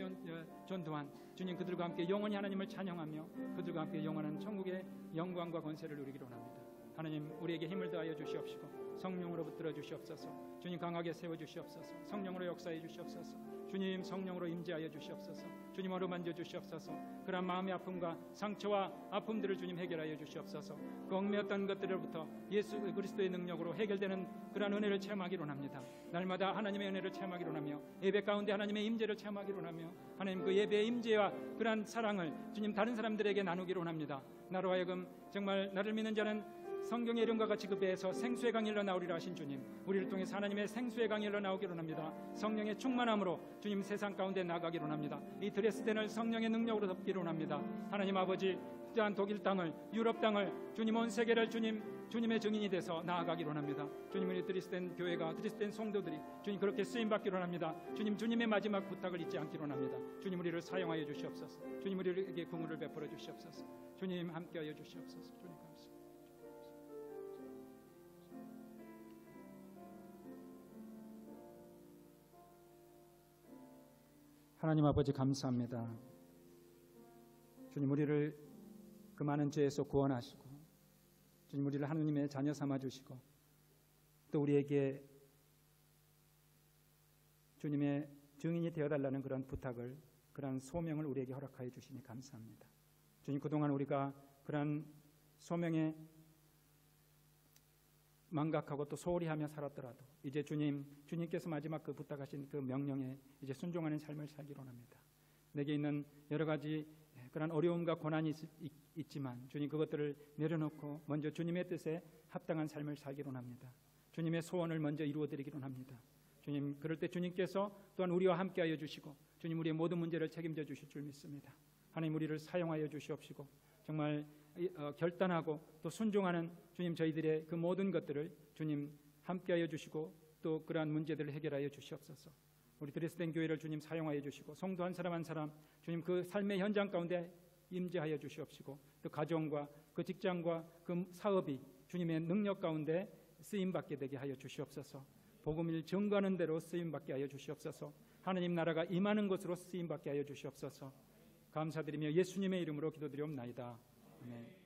전도한 주님, 그들과 함께 영원히 하나님을 찬양하며 그들과 함께 영원한 천국의 영광과 권세를 누리기로 합니다. 하나님, 우리에게 힘을 더하여 주시옵시고 성령으로 붙들어 주시옵소서. 주님, 강하게 세워 주시옵소서. 성령으로 역사해 주시옵소서. 주님, 성령으로 임재하여 주시옵소서. 주님, 어루만져 주시옵소서. 그런 마음의 아픔과 상처와 아픔들을 주님 해결하여 주시옵소서. 그 얽매였던 것들로부터 예수 그리스도의 능력으로 해결되는 그런 은혜를 체험하기로 합니다. 날마다 하나님의 은혜를 체험하기로 하며 예배 가운데 하나님의 임재를 체험하기로 하며 하나님 그 예배의 임재와 그런 사랑을 주님 다른 사람들에게 나누기로 합니다. 나로 하여금 정말 나를 믿는 자는 성경의 이름과 같이 그 배에서 생수의 강이 흘러나오리라 하신 주님, 우리를 통해서 하나님의 생수의 강이 흘러나오기로 합니다. 성령의 충만함으로 주님 세상 가운데 나가기로 합니다. 이 드레스덴을 성령의 능력으로 덮기로 합니다. 하나님 아버지, 또한 독일 땅을, 유럽 땅을, 주님 온 세계를 주님의 증인이 돼서 나아가기로 합니다. 주님, 우리 드레스덴 교회가, 드레스덴 성도들이 주님 그렇게 쓰임받기로 합니다. 주님의 마지막 부탁을 잊지 않기로 합니다. 주님, 우리를 사용하여 주시옵소서. 주님, 우리에게 긍휼을 베풀어 주시옵소서. 주님, 함께하여 주시옵소서. 주님 감사합니다. 하나님 아버지, 감사합니다. 주님, 우리를 그 많은 죄에서 구원하시고 주님, 우리를 하나님의 자녀 삼아주시고 또 우리에게 주님의 증인이 되어달라는 그런 부탁을, 그런 소명을 우리에게 허락하여 주시니 감사합니다. 주님, 그동안 우리가 그런 소명에 망각하고 또 소홀히 하며 살았더라도 이제 주님께서 마지막 그 부탁하신 그 명령에 이제 순종하는 삶을 살기로 합니다. 내게 있는 여러 가지 그런 어려움과 고난이 있지만 주님 그것들을 내려놓고 먼저 주님의 뜻에 합당한 삶을 살기로 합니다. 주님의 소원을 먼저 이루어드리기로 합니다. 주님, 그럴 때 주님께서 또한 우리와 함께하여 주시고 주님 우리의 모든 문제를 책임져 주실 줄 믿습니다. 하나님 우리를 사용하여 주시옵시고 정말 결단하고 또 순종하는 주님 저희들의 그 모든 것들을 주님 함께하여 주시고 또 그러한 문제들을 해결하여 주시옵소서. 우리 드레스덴 교회를 주님 사용하여 주시고 성도 한 사람 한 사람 주님 그 삶의 현장 가운데 임재하여 주시옵시고 또 가정과 그 직장과 그 사업이 주님의 능력 가운데 쓰임받게 되게 하여 주시옵소서. 복음을 전가하는 대로 쓰임받게 하여 주시옵소서. 하나님 나라가 임하는 곳으로 쓰임받게 하여 주시옵소서. 감사드리며 예수님의 이름으로 기도드리옵나이다. 아멘.